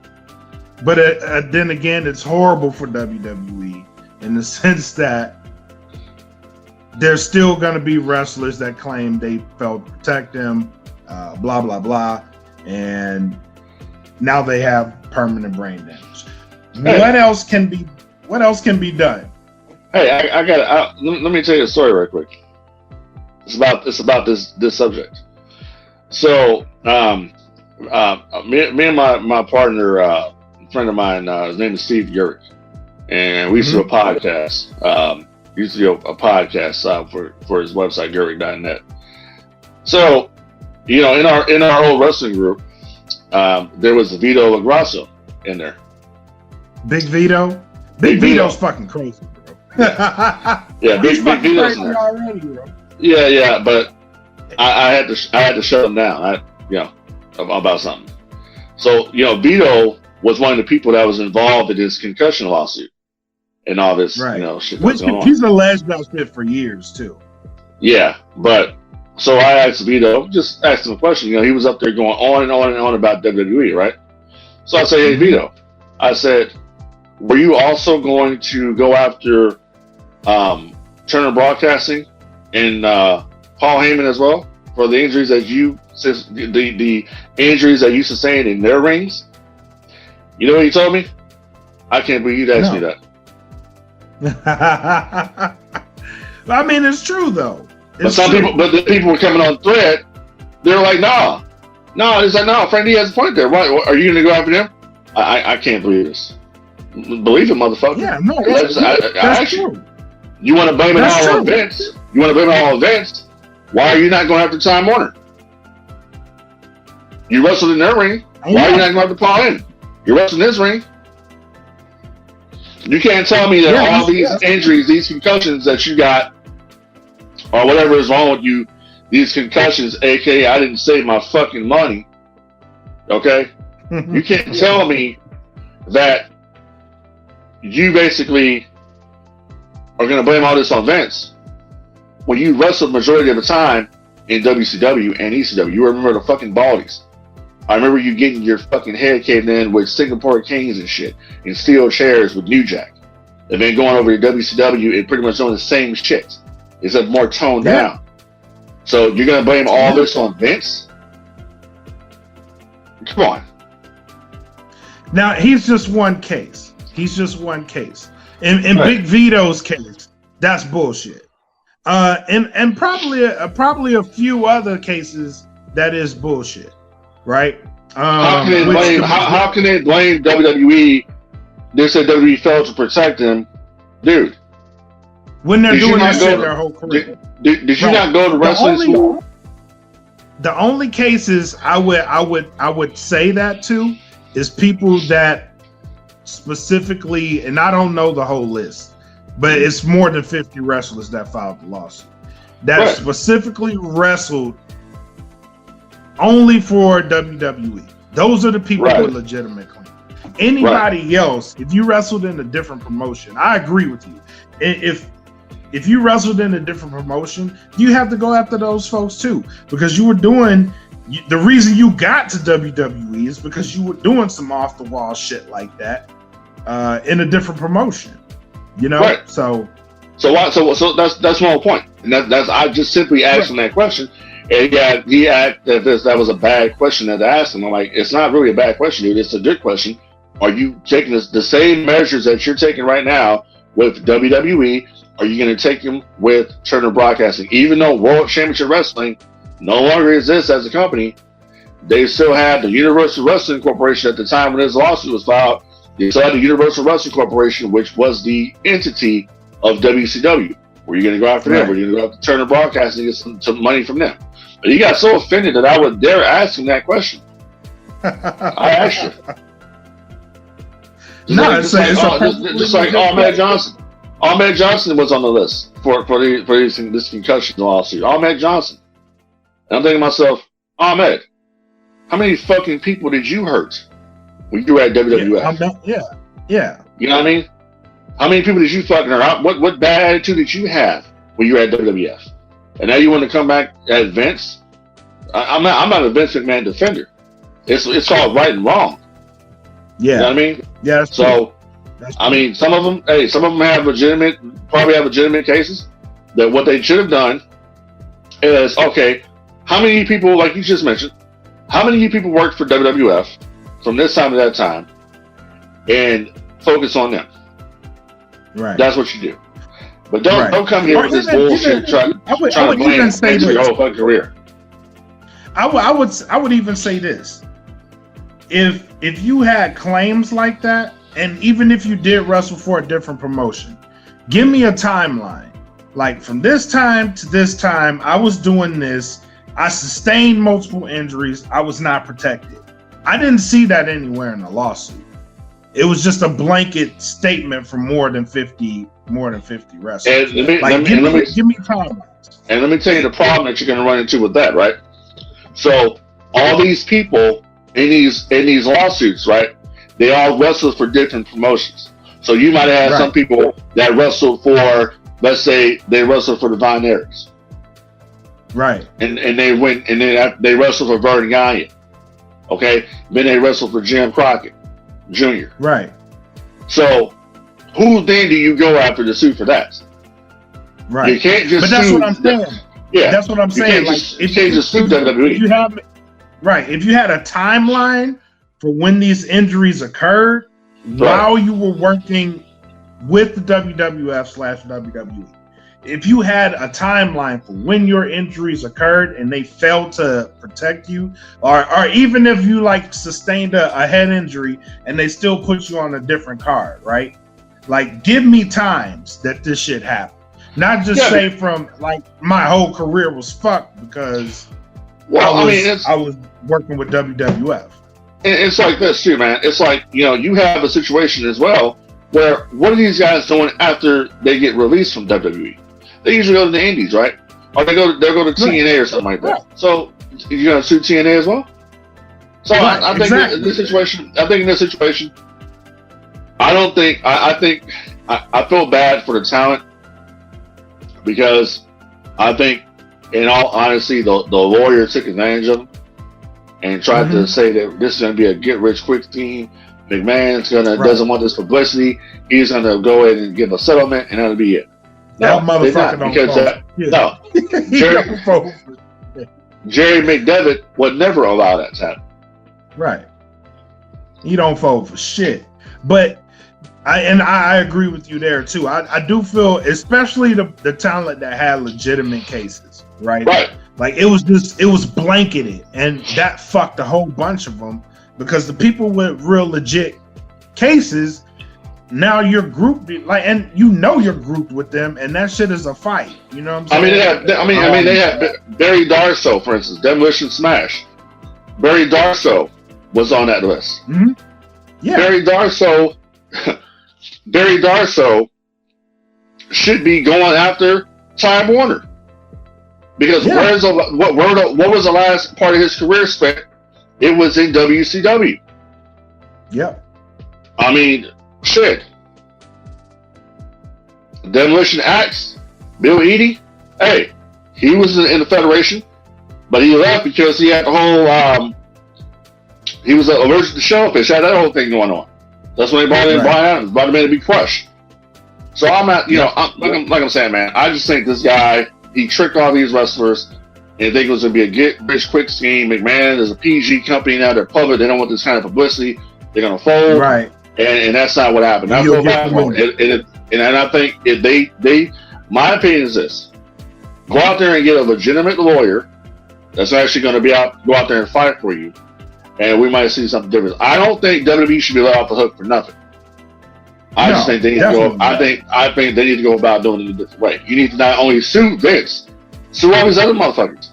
[SPEAKER 1] but then again, it's horrible for WWE in the sense that there's still going to be wrestlers that claim they failed to protect them, blah, blah, blah. And now they have permanent brain damage. Hey. What else can be done?
[SPEAKER 5] Hey, I got. Let me tell you a story real quick. It's about this subject. So, me and my partner, friend of mine, his name is Steve Yurick, and we used to do a podcast. Used to do a podcast for his website Yurick.net. So, you know, in our old wrestling group, there was Vito LaGrasso in there.
[SPEAKER 1] Big Vito. Big Vito's fucking crazy, bro.
[SPEAKER 5] Yeah, Big Vito's in there
[SPEAKER 1] already, bro.
[SPEAKER 5] Yeah, but I had to shut him down. About something. So, you know, Vito was one of the people that was involved in this concussion lawsuit and all this,
[SPEAKER 1] right.
[SPEAKER 5] You know, shit.
[SPEAKER 1] Which he's alleged about shit for years too.
[SPEAKER 5] Yeah, but so I asked Vito, just asked him a question. You know, he was up there going on and on and on about WWE, right? So I say, hey Vito, I said, were you also going to go after Turner Broadcasting and Paul Heyman as well for the injuries that the injuries that you sustained in their rings? You know what he told me? I can't believe you'd ask me that.
[SPEAKER 1] I mean, it's true though.
[SPEAKER 5] But the people were coming on thread. They're like, no. It's like, no. Frank Dee has a point there. Why are you going to go after them? I can't believe this. Believe it, motherfucker.
[SPEAKER 1] Yeah, no, that's true.
[SPEAKER 5] You want to blame it all on Vince? You want to blame it all on Vince? Why are you not going after Time Warner? You wrestled in their ring. Why are you not going after Paul Heyman? You wrestled in his ring. You can't tell me that all these injuries, these concussions that you got, or whatever is wrong with you, these concussions, aka I didn't save my fucking money. Okay? You can't tell me that you basically are going to blame all this on Vince when you wrestled majority of the time in WCW and ECW. You remember the fucking Baldies. I remember you getting your fucking head caved in with Singapore Kings and shit, and steel chairs with New Jack, and then going over to WCW and pretty much doing the same shit, except more toned down. So you're going to blame all this on Vince? Come on.
[SPEAKER 1] Now, he's just one case. In Big Vito's case, that's bullshit. And probably a few other cases that is bullshit, right?
[SPEAKER 5] How can they blame WWE? They said WWE failed to protect him, dude.
[SPEAKER 1] When they're doing this shit their whole career.
[SPEAKER 5] Did you not go to wrestling school?
[SPEAKER 1] The only cases I would say that to is people that specifically, and I don't know the whole list, but it's more than 50 wrestlers that filed the lawsuit that specifically wrestled only for WWE. Those are the people with legitimate claims. Anybody else, if you wrestled in a different promotion, I agree with you. If you wrestled in a different promotion, you have to go after those folks too, because you were doing. The reason you got to WWE is because you were doing some off the wall shit like that in a different promotion, you know.
[SPEAKER 5] Right.
[SPEAKER 1] So
[SPEAKER 5] that's my whole point, and that's I just simply asked him that question, and he asked that was a bad question that I asked him. I'm like, it's not really a bad question, dude. It's a good question. Are you taking the same measures that you're taking right now with WWE? Are you going to take them with Turner Broadcasting, even though World Championship Wrestling no longer exists as a company? They still have the Universal Wrestling Corporation at the time when this lawsuit was filed. They still had the Universal Wrestling Corporation, which was the entity of WCW. Were you going to go after them? Were you going to go after Turner Broadcasting and get some money from them? But he got so offended that I would dare ask him that question. I asked him. Just like Ahmed Johnson. Ahmed Johnson was on the list for this concussion lawsuit. Ahmed Johnson. And I'm thinking to myself, Ahmed, how many fucking people did you hurt when you were at WWF?
[SPEAKER 1] Yeah.
[SPEAKER 5] You know what I mean? How many people did you fucking hurt? What bad attitude did you have when you were at WWF? And now you want to come back at Vince? I'm not a Vince McMahon defender. It's all right and wrong.
[SPEAKER 1] Yeah.
[SPEAKER 5] You know what I mean?
[SPEAKER 1] Yeah.
[SPEAKER 5] So, I mean, some of them probably have legitimate cases that what they should have done is, okay, how many people, like you just mentioned, how many of you people worked for WWF from this time to that time and focus on them?
[SPEAKER 1] Right.
[SPEAKER 5] That's what you do. But don't come here with this bullshit trying to blame your whole fucking career.
[SPEAKER 1] I would even say this. If you had claims like that, and even if you did wrestle for a different promotion, give me a timeline. Like from this time to this time, I was doing this. I sustained multiple injuries. I was not protected. I didn't see that anywhere in the lawsuit. It was just a blanket statement for more than 50 wrestlers.
[SPEAKER 5] And give me timelines. And let me tell you the problem that you're going to run into with that, right? So all these people in these lawsuits, right? They all wrestle for different promotions. So you might have had some people that wrestled for, let's say, they wrestled for the Von Erichs.
[SPEAKER 1] Right.
[SPEAKER 5] And they went and then they wrestled for Verne Gagne. Okay. Then they wrestled for Jim Crockett Jr.
[SPEAKER 1] Right.
[SPEAKER 5] So who then do you go after to sue for that?
[SPEAKER 1] Right.
[SPEAKER 5] You can't just.
[SPEAKER 1] But that's what I'm saying.
[SPEAKER 5] Yeah.
[SPEAKER 1] That's what I'm saying.
[SPEAKER 5] You can't just sue WWE.
[SPEAKER 1] If you had a timeline for when these injuries occurred while you were working with the WWF/WWE. If you had a timeline for when your injuries occurred and they failed to protect you, or even if you like sustained a head injury and they still put you on a different card, right? Like, give me times that this shit happened. Not just say from like my whole career was fucked because I was working with WWF.
[SPEAKER 5] It's like this too, man. It's like, you have a situation as well where what are these guys doing after they get released from WWE? They usually go to the Indies, right? Or they go to TNA or something like that. So you're gonna sue TNA as well. So I think in this situation, I feel bad for the talent because I think, in all honesty, the lawyer took advantage of them and tried to say that this is going to be a get-rich-quick scheme. McMahon's doesn't want this publicity. He's going to go ahead and give a settlement, and that'll be it. No,
[SPEAKER 1] that motherfucker don't
[SPEAKER 5] Jerry McDevitt would never allow that to happen.
[SPEAKER 1] Right. He don't fold for shit. But I agree with you there too. I do feel, especially the talent that had legitimate cases, right?
[SPEAKER 5] Right.
[SPEAKER 1] Like it was blanketed, and that fucked a whole bunch of them because the people with real legit cases, now you're grouped and you're grouped with them, and that shit is a fight. You know what I'm saying?
[SPEAKER 5] They had Barry Darsow, for instance, Demolition Smash. Barry Darsow was on that list.
[SPEAKER 1] Mm-hmm. Yeah.
[SPEAKER 5] Barry Darsow should be going after Time Warner because what was the last part of his career spent? It was in WCW.
[SPEAKER 1] Yeah.
[SPEAKER 5] I mean, shit. Demolition Axe, Bill Eadie. Hey, he was in the Federation, but he left because he had the whole. He was allergic to shellfish. Had that whole thing going on. That's when they brought in Brian Adams, brought him in to be crushed. So I'm not, like I'm saying, man. I just think this guy, he tricked all these wrestlers and think it was gonna be a get-rich-quick scheme. McMahon is a PG company now; they're public. They don't want this kind of publicity. They're gonna fold,
[SPEAKER 1] right?
[SPEAKER 5] And that's not what happened. I feel bad for it. And I think if they, my opinion is this: go out there and get a legitimate lawyer that's actually going to go out there and fight for you, and we might see something different. I don't think WWE should be let off the hook for nothing. I just think they need to go. I think they need to go about doing it a different way. You need to not only sue Vince, sue all these other motherfuckers,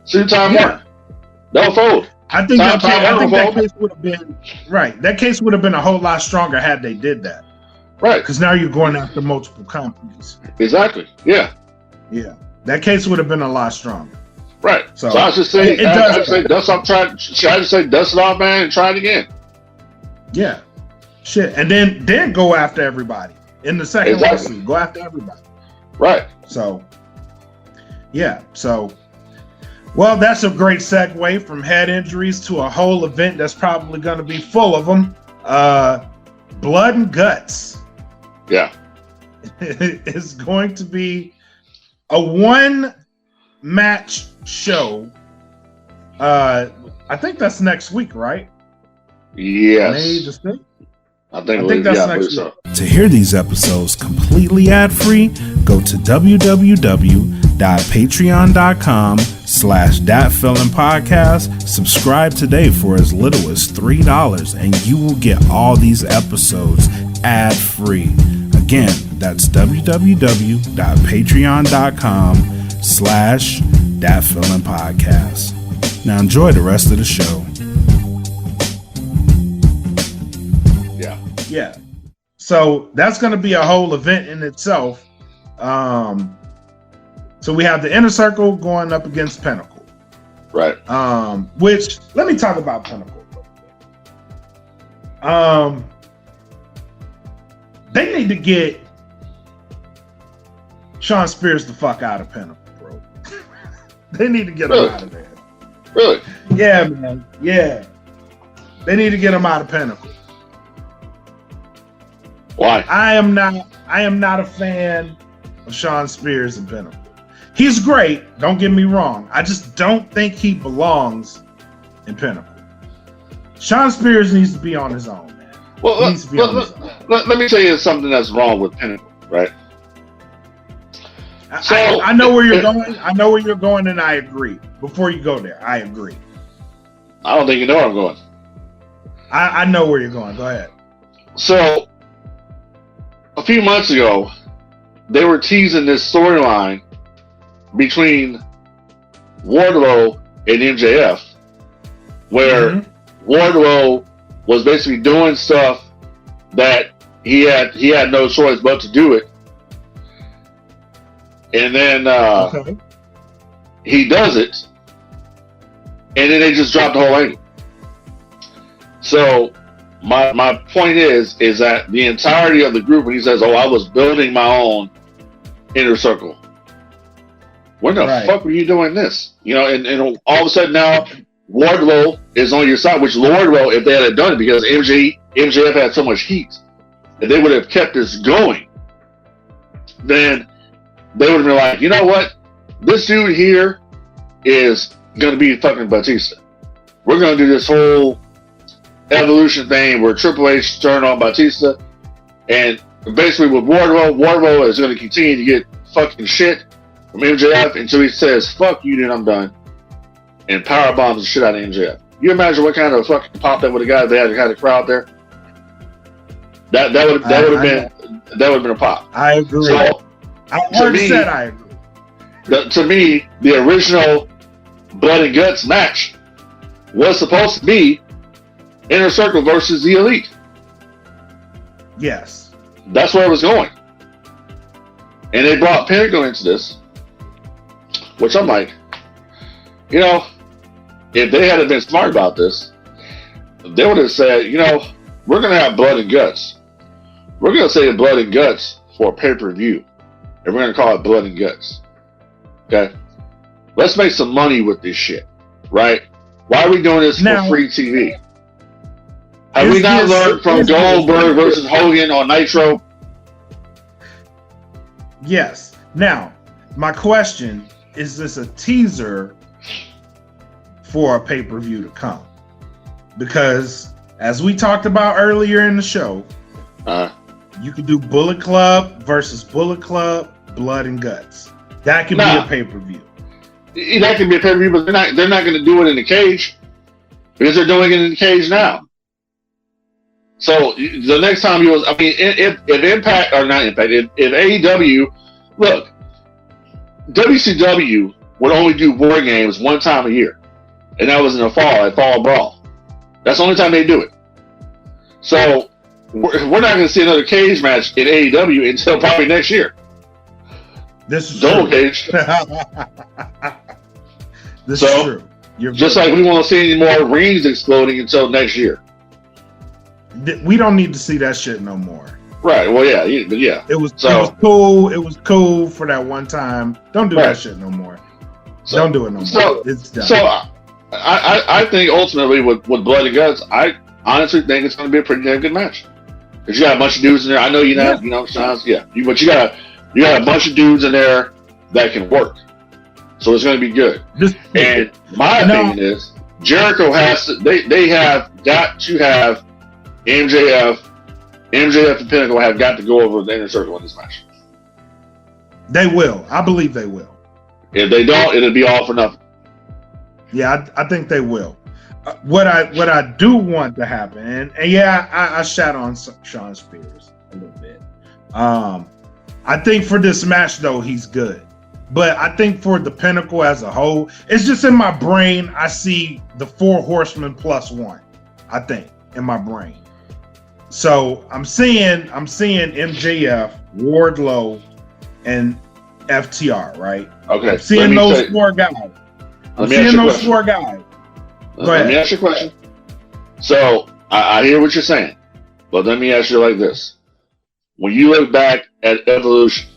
[SPEAKER 5] sue Time Warner. They'll fold.
[SPEAKER 1] I think that case would have been right. That case would have been a whole lot stronger had they did that.
[SPEAKER 5] Right.
[SPEAKER 1] Because now you're going after multiple companies.
[SPEAKER 5] Exactly. Yeah.
[SPEAKER 1] Yeah. That case would have been a lot stronger.
[SPEAKER 5] Right. So I should say, dust it off, man, and try it again.
[SPEAKER 1] Yeah. Shit. And then go after everybody in the second lawsuit. Go after everybody.
[SPEAKER 5] Right.
[SPEAKER 1] So, yeah. So, well, that's a great segue from head injuries to a whole event that's probably going to be full of them. Blood and guts.
[SPEAKER 5] Yeah.
[SPEAKER 1] It's going to be a one-match show. I think that's next week, right?
[SPEAKER 5] Yes.
[SPEAKER 1] May the 6th?
[SPEAKER 5] I think that's next week.
[SPEAKER 4] To hear these episodes completely ad-free, go to www.patreon.com/datfeelinpodcast. Subscribe today for as little as $3, and you will get all these episodes ad-free. Again, that's www.patreon.com/datfeelinpodcast. Now enjoy the rest of the show.
[SPEAKER 1] Yeah. So that's going to be a whole event in itself. So we have the Inner Circle going up against Pinnacle.
[SPEAKER 5] Right.
[SPEAKER 1] Which, let me talk about Pinnacle. They need to get Shawn Spears the fuck out of Pinnacle, bro. They need to get him out of there.
[SPEAKER 5] Really?
[SPEAKER 1] Yeah, man. Yeah. They need to get him out of Pinnacle.
[SPEAKER 5] Why?
[SPEAKER 1] I am not a fan of Shawn Spears and Pinnacle. He's great, don't get me wrong. I just don't think he belongs in Pinnacle. Shawn Spears needs to be on his own, man.
[SPEAKER 5] Well, let me tell you something that's wrong with Pinnacle, right?
[SPEAKER 1] I know where you're going. I know where you're going, and I agree. Before you go there, I agree.
[SPEAKER 5] I don't think you know where I'm going.
[SPEAKER 1] I know where you're going. Go ahead.
[SPEAKER 5] So, a few months ago, they were teasing this storyline between Wardlow and MJF, where Wardlow was basically doing stuff that he had no choice but to do it, and then he does it, and then they just drop the whole angle. So my point is that the entirety of the group, when he says, "Oh, I was building my own Inner Circle," when the fuck were you doing this? You know, and all of a sudden now Wardlow is on your side, which Wardlow, if they had done it, because MJF had so much heat, if they would have kept this going, then they would have been like, you know what? This dude here is going to be fucking Batista. We're going to do this whole evolution thing where Triple H turned on Batista, and basically with Wardlow is going to continue to get fucking shit from MJF until he says, "Fuck you, then I'm done," and power bombs the shit out of MJF. You imagine what kind of fucking pop that would have got if they had a crowd there? That would have been a pop.
[SPEAKER 1] I agree.
[SPEAKER 5] So,
[SPEAKER 1] I already said I agree.
[SPEAKER 5] To me, the original Blood and Guts match was supposed to be Inner Circle versus the Elite.
[SPEAKER 1] Yes.
[SPEAKER 5] That's where it was going. And they brought Pinnacle into this, which I'm like, you know, if they had been smart about this, they would have said, you know, we're going to have Blood and Guts. We're going to say Blood and Guts for a pay-per-view. And we're going to call it Blood and Guts. Okay? Let's make some money with this shit. Right? Why are we doing this for free TV? Have we not learned from Goldberg versus Hogan on Nitro?
[SPEAKER 1] Yes. Now, my question, is this a teaser for a pay-per-view to come? Because, as we talked about earlier in the show, you could do Bullet Club versus Bullet Club, Blood and Guts. That could be a pay-per-view.
[SPEAKER 5] That could be a pay-per-view, but they're not going to do it in the cage, because they're doing it in the cage now. So the next time if Impact, or not Impact, if AEW, look, WCW would only do War Games one time a year, and that was in the fall, at Fall Brawl. That's the only time they do it. So we're not going to see another cage match in AEW until probably next year.
[SPEAKER 1] This is
[SPEAKER 5] double cage.
[SPEAKER 1] This is true. You're
[SPEAKER 5] just like we won't see any more rings exploding until next year.
[SPEAKER 1] We don't need to see that shit no more.
[SPEAKER 5] Right. Well, yeah. But yeah.
[SPEAKER 1] It was cool. It was cool for that one time. Don't do that shit no more. Don't do it no more. It's done. So
[SPEAKER 5] I think ultimately with Blood and Guts, I honestly think it's going to be a pretty damn good match. Because you got a bunch of dudes in there. I know you know, Sean's, but you got a bunch of dudes in there that can work. So it's going to be good. And my opinion is Jericho has to. They have got to have MJF and Pinnacle have got to go over the Inner Circle in this match.
[SPEAKER 1] They will. I believe they will.
[SPEAKER 5] If they don't, it'll be all for nothing.
[SPEAKER 1] Yeah, I think they will. What I do want to happen, and yeah, I shat on Sean Spears a little bit. I think for this match though, he's good. But I think for the Pinnacle as a whole, it's just in my brain. I see the 4 Horsemen plus 1. I think in my brain. So I'm seeing MJF, Wardlow, and FTR. Right?
[SPEAKER 5] Okay.
[SPEAKER 1] I'm seeing those 4 guys. I'm seeing those 4 guys.
[SPEAKER 5] Let me ask you a question. So I hear what you're saying, but let me ask you like this: when you look back at Evolution,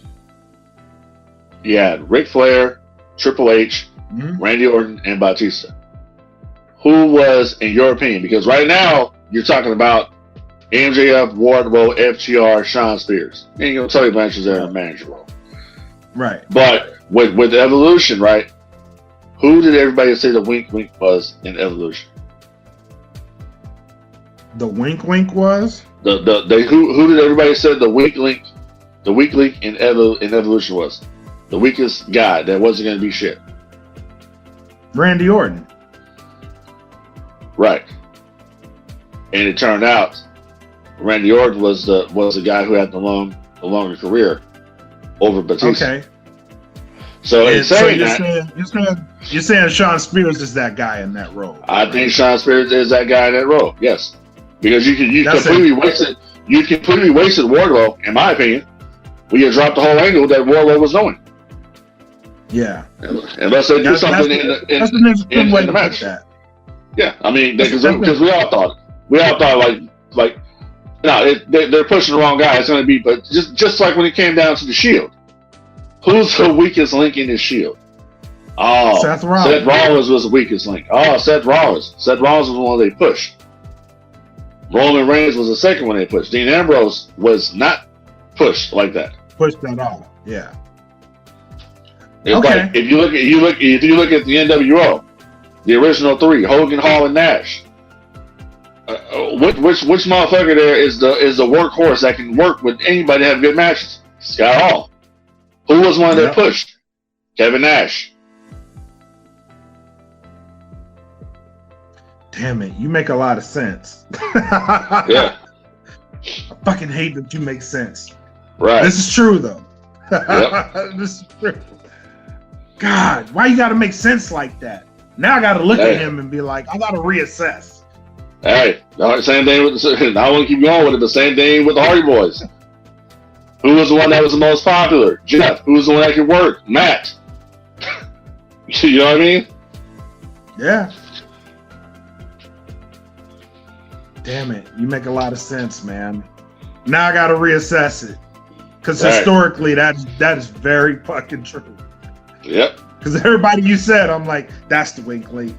[SPEAKER 5] you had Ric Flair, Triple H, Randy Orton, and Batista. Who was, in your opinion, because right now you're talking about MJF, Wardlow, FTR, Sean Spears. Ain't gonna tell you matches there in a manager role.
[SPEAKER 1] Right.
[SPEAKER 5] But with Evolution, right? Who did everybody say the wink was in Evolution?
[SPEAKER 1] The wink was?
[SPEAKER 5] Who did everybody say the weak link in Evolution was? The weakest guy that wasn't going to be shit.
[SPEAKER 1] Randy Orton.
[SPEAKER 5] Right. And it turned out Randy Orton was the guy who had the longer career over Batista.
[SPEAKER 1] Okay.
[SPEAKER 5] So in saying that,
[SPEAKER 1] you're saying Sean Spears is that guy in that role.
[SPEAKER 5] I think Sean Spears is that guy in that role. Yes, because you completely wasted Wardlow, in my opinion. We had dropped the whole angle that Wardlow was doing.
[SPEAKER 1] Yeah.
[SPEAKER 5] Unless they do something in the match. Yeah, I mean, because we all thought like no, they're pushing the wrong guy. It's going to be, but just like when it came down to the Shield, who's the weakest link in the Shield? Oh,
[SPEAKER 1] Seth Rollins.
[SPEAKER 5] Seth Rollins was the weakest link. Oh, Seth Rollins. Seth Rollins was the one they pushed. Roman Reigns was the second one they pushed. Dean Ambrose was not pushed like that.
[SPEAKER 1] Pushed at all. Yeah.
[SPEAKER 5] It's like if you look at the NWO, the original 3, Hogan, Hall, and Nash. Which motherfucker there is the workhorse that can work with anybody to have good matches? Scott Hall. Who was one that pushed? Kevin Nash.
[SPEAKER 1] Damn it, you make a lot of sense.
[SPEAKER 5] Yeah.
[SPEAKER 1] I fucking hate that you make sense.
[SPEAKER 5] Right.
[SPEAKER 1] This is true though.
[SPEAKER 5] Yep.
[SPEAKER 1] This is true. God, why you gotta make sense like that? Now I gotta look at him and be like, I gotta reassess.
[SPEAKER 5] Hey, same thing with I want to keep going with it, but same thing with the Hardy Boys. Who was the one that was the most popular? Jeff. Who was the one that could work? Matt. You know what I mean?
[SPEAKER 1] Yeah. Damn it, you make a lot of sense, man. Now I gotta reassess it. Because historically, that is very fucking true.
[SPEAKER 5] Yep.
[SPEAKER 1] Because everybody you said, I'm like, that's the wink link.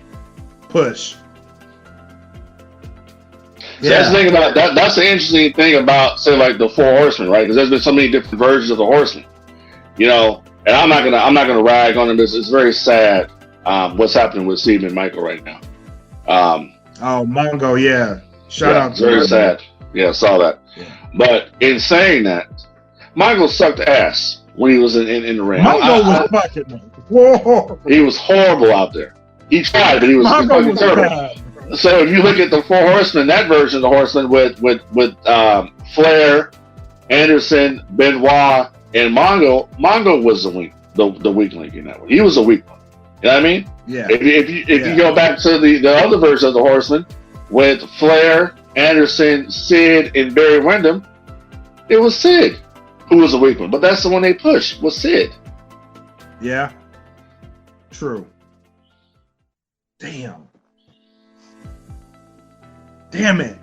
[SPEAKER 1] Push.
[SPEAKER 5] So that's the thing about that. That's the interesting thing about, say, like the 4 Horsemen, right? Because there's been so many different versions of the Horsemen, you know. And I'm not gonna rag on them. It's very sad what's happening with Steve and Michael right now.
[SPEAKER 1] Oh, Mongo, yeah. Shout out to
[SPEAKER 5] very sad. Yeah, I saw that.
[SPEAKER 1] Yeah.
[SPEAKER 5] But in saying that, Michael sucked ass when he was in the ring.
[SPEAKER 1] Mongo was fucking. Whoa.
[SPEAKER 5] He was horrible out there. He tried, but he was fucking terrible.
[SPEAKER 1] Bad.
[SPEAKER 5] So if you look at the 4 Horsemen, that version of the Horsemen with Flair, Anderson, Benoit, and Mongo was the weak link in that one. He was a weak one. You know what I mean?
[SPEAKER 1] Yeah.
[SPEAKER 5] If you go back to the other version of the Horsemen with Flair, Anderson, Sid, and Barry Windham, it was Sid who was a weak one. But that's the one they pushed, was Sid.
[SPEAKER 1] Yeah. True. Damn it.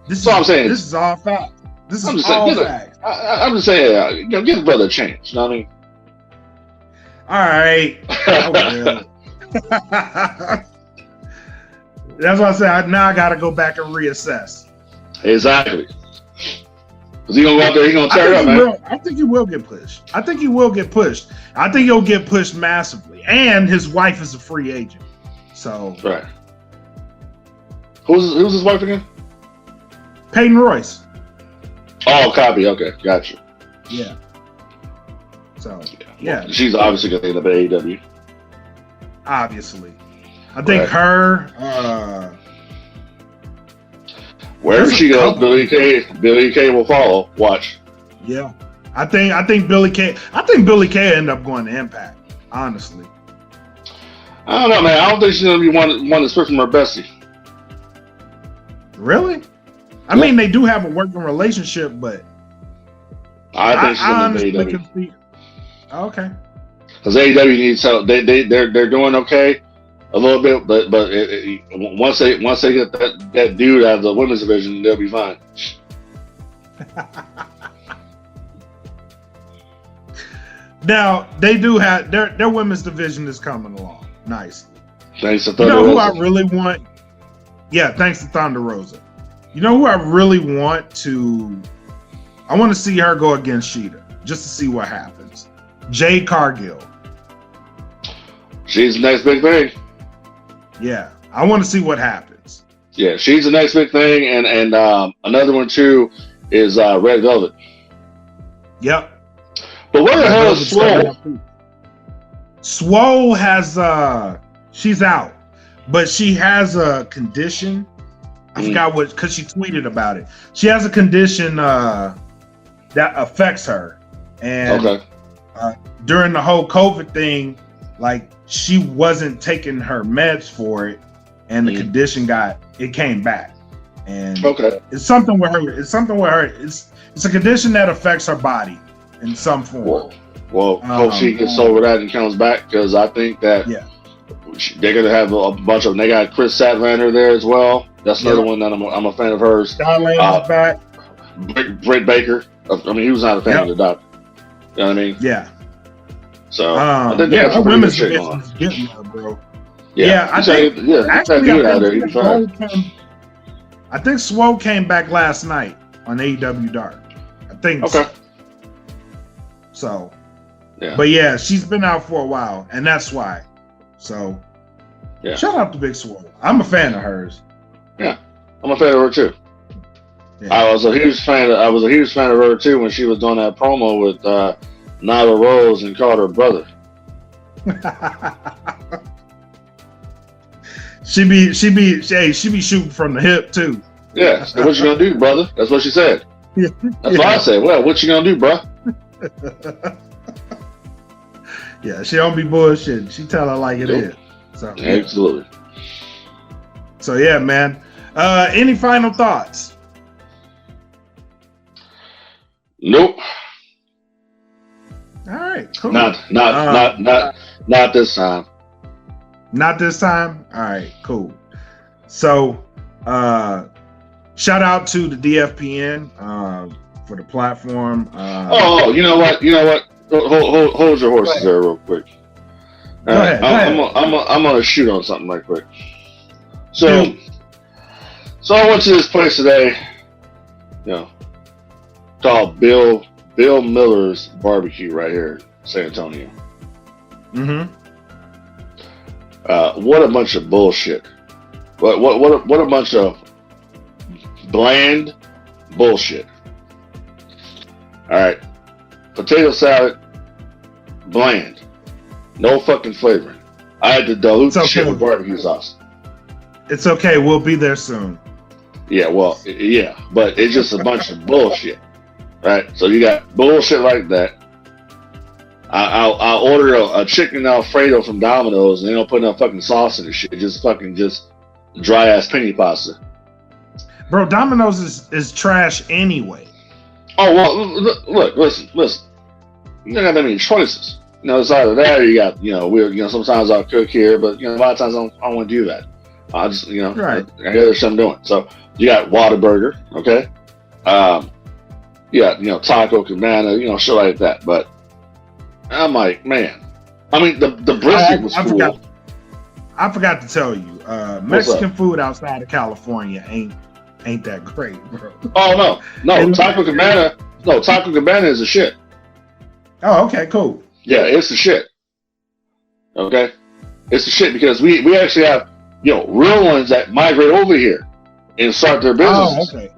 [SPEAKER 5] That's what I'm saying.
[SPEAKER 1] This is all fact. This
[SPEAKER 5] I'm
[SPEAKER 1] is
[SPEAKER 5] just
[SPEAKER 1] all
[SPEAKER 5] saying,
[SPEAKER 1] fact.
[SPEAKER 5] I'm just saying, give the brother a chance. You know what I mean?
[SPEAKER 1] All right. That's why I said now I got to go back and reassess.
[SPEAKER 5] Exactly. Because he's going to go out there, he's going to tear it up, man.
[SPEAKER 1] I think he will get pushed. I think he'll get pushed massively. And his wife is a free agent. So.
[SPEAKER 5] Right. Who's his wife again?
[SPEAKER 1] Peyton Royce.
[SPEAKER 5] Oh, copy. Okay, gotcha.
[SPEAKER 1] Yeah. So yeah,
[SPEAKER 5] she's obviously going to end up at AEW.
[SPEAKER 1] Obviously, I think her.
[SPEAKER 5] Wherever she goes, Billy Kay will follow. Watch.
[SPEAKER 1] Yeah, I think Billy Kay. I think Billy Kay end up going to Impact. Honestly,
[SPEAKER 5] I don't know, man. I don't think she's gonna be one that's from her bestie.
[SPEAKER 1] Really? I mean, they do have a working relationship, but
[SPEAKER 5] I think she's gonna be AEW.
[SPEAKER 1] Okay.
[SPEAKER 5] Because AEW needs help. They're doing okay a little bit, but once they get that dude out of the women's division, they'll be fine.
[SPEAKER 1] Now they do have their women's division is coming along nicely.
[SPEAKER 5] Thanks to Thunder
[SPEAKER 1] Rosa. Who
[SPEAKER 5] Rosa.
[SPEAKER 1] I really want? Yeah, thanks to Thunder Rosa. You know who I really want to? I want to see her go against Sheeta just to see what happens. Jade Cargill.
[SPEAKER 5] She's the next big thing.
[SPEAKER 1] Yeah, I want to see what happens.
[SPEAKER 5] Yeah, she's the next big thing, and another one too is Red Velvet.
[SPEAKER 1] Yep.
[SPEAKER 5] But where the hell is Swole?
[SPEAKER 1] Swole has she's out, but she has a condition. I forgot what, because she tweeted about it. She has a condition that affects her, and during the whole COVID thing, like she wasn't taking her meds for it, and the condition came back, and it's something with her. It's a condition that affects her body in some form.
[SPEAKER 5] Well, hope she gets over that and comes back, because I think that they're gonna have a bunch of them. They got Chris Statlander there as well. That's another one that I'm a fan of hers.
[SPEAKER 1] Statlander's back.
[SPEAKER 5] Britt Baker. I mean, he was not a fan of the doctor. You know what I mean?
[SPEAKER 1] Yeah.
[SPEAKER 5] So I think
[SPEAKER 1] her women's division is getting there, bro.
[SPEAKER 5] I think
[SPEAKER 1] I think Swole came back last night on AEW Dark. I think so. Yeah. But yeah, she's been out for a while, and that's why. So shout out to Big Swole. I'm a fan of hers.
[SPEAKER 5] Yeah, I'm a fan of her too. Yeah. I was a huge fan of her too when she was doing that promo with Nyla Rose and called her brother. she be shooting from the hip too. Yeah, so what you gonna do, brother? That's what she said. That's what I said. Well, what you gonna do, bro?
[SPEAKER 1] Yeah, she don't be bullshitting. She tell her like it is. So
[SPEAKER 5] absolutely.
[SPEAKER 1] So yeah, man. Any final thoughts?
[SPEAKER 5] Nope.
[SPEAKER 1] All right, cool.
[SPEAKER 5] Not this time.
[SPEAKER 1] Not this time? All right, cool. So shout out to the DFPN for the platform.
[SPEAKER 5] You know what? Hold your horses there real quick. Go ahead. I'm gonna shoot on something right quick. So I went to this place today, called Bill Miller's Barbecue right here in San Antonio. What a bunch of bullshit. What a bunch of bland bullshit. All right, potato salad, bland, no fucking flavoring. I had to dilute the shit with barbecue sauce.
[SPEAKER 1] It's okay. We'll be there soon.
[SPEAKER 5] Yeah, well, yeah, but it's just a bunch of bullshit, right? So you got bullshit like that. I'll order a chicken Alfredo from Domino's, and they don't put no fucking sauce in the shit. Just dry ass penny pasta.
[SPEAKER 1] Bro, Domino's is trash anyway.
[SPEAKER 5] Oh well, look, listen. You don't got that many choices. It's either that or you got, sometimes I'll cook here, but a lot of times I don't want to do that. I just,
[SPEAKER 1] right.
[SPEAKER 5] I got other stuff I'm doing. So you got Whataburger, okay? Taco Cabana, shit like that. But I'm like, man, I mean, the brisket was cool.
[SPEAKER 1] I forgot to tell you, Mexican food outside of California ain't that great, bro.
[SPEAKER 5] Oh no, Taco Cabana is the shit.
[SPEAKER 1] Oh, okay, cool.
[SPEAKER 5] Yeah, it's the shit. Okay, it's the shit because we actually have real ones that migrate over here and start their business.
[SPEAKER 1] Oh, okay.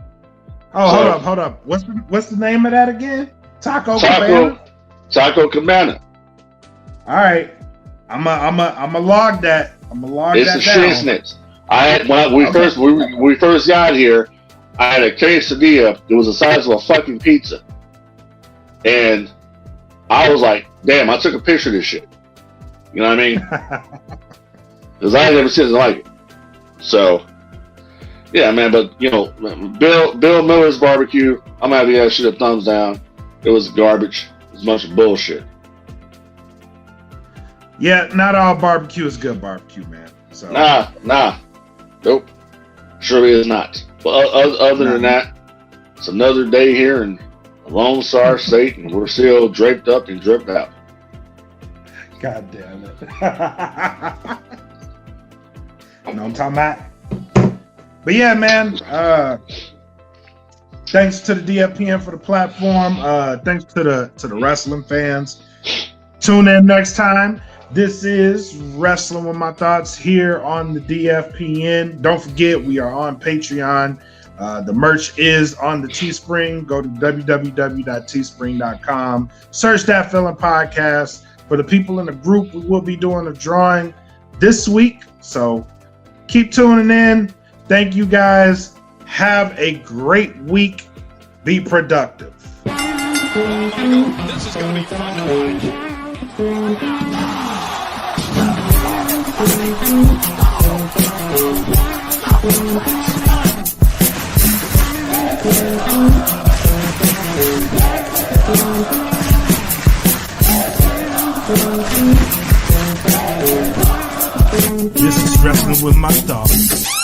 [SPEAKER 1] Oh, hold up. What's the name of that again? Taco Cabana.
[SPEAKER 5] Taco Cabana.
[SPEAKER 1] All right, I'm a log that. I'm a log
[SPEAKER 5] It's
[SPEAKER 1] that
[SPEAKER 5] a
[SPEAKER 1] down.
[SPEAKER 5] shiznit. I had when we first got here, I had a quesadilla. It was the size of a fucking pizza, and I was like, "Damn!" I took a picture of this shit. You know what I mean? Because I had never seen anything like it. So, yeah, man. But you know, Bill Miller's barbecue. I'm gonna give that shit a thumbs down. It was garbage. It was a bunch of bullshit.
[SPEAKER 1] Yeah, not all barbecue is good barbecue, man. So
[SPEAKER 5] Nah. Nope. Surely is not. But other than that, it's another day here in Lone Star State, and we're still draped up and dripped out.
[SPEAKER 1] God damn it. You know what I'm talking about? But yeah, man. Thanks to the DFPN for the platform. Thanks to the wrestling fans. Tune in next time. This is Wrestling with My Thoughts here on the DFPN. Don't forget, we are on Patreon. The merch is on the Teespring. Go to www.teespring.com. Search That Feeling Podcast. For the people in the group, we will be doing a drawing this week. So keep tuning in. Thank you guys. Have a great week. Be productive.
[SPEAKER 2] This is going to be fun to watch.
[SPEAKER 4] This is Wrestling with My Thoughts.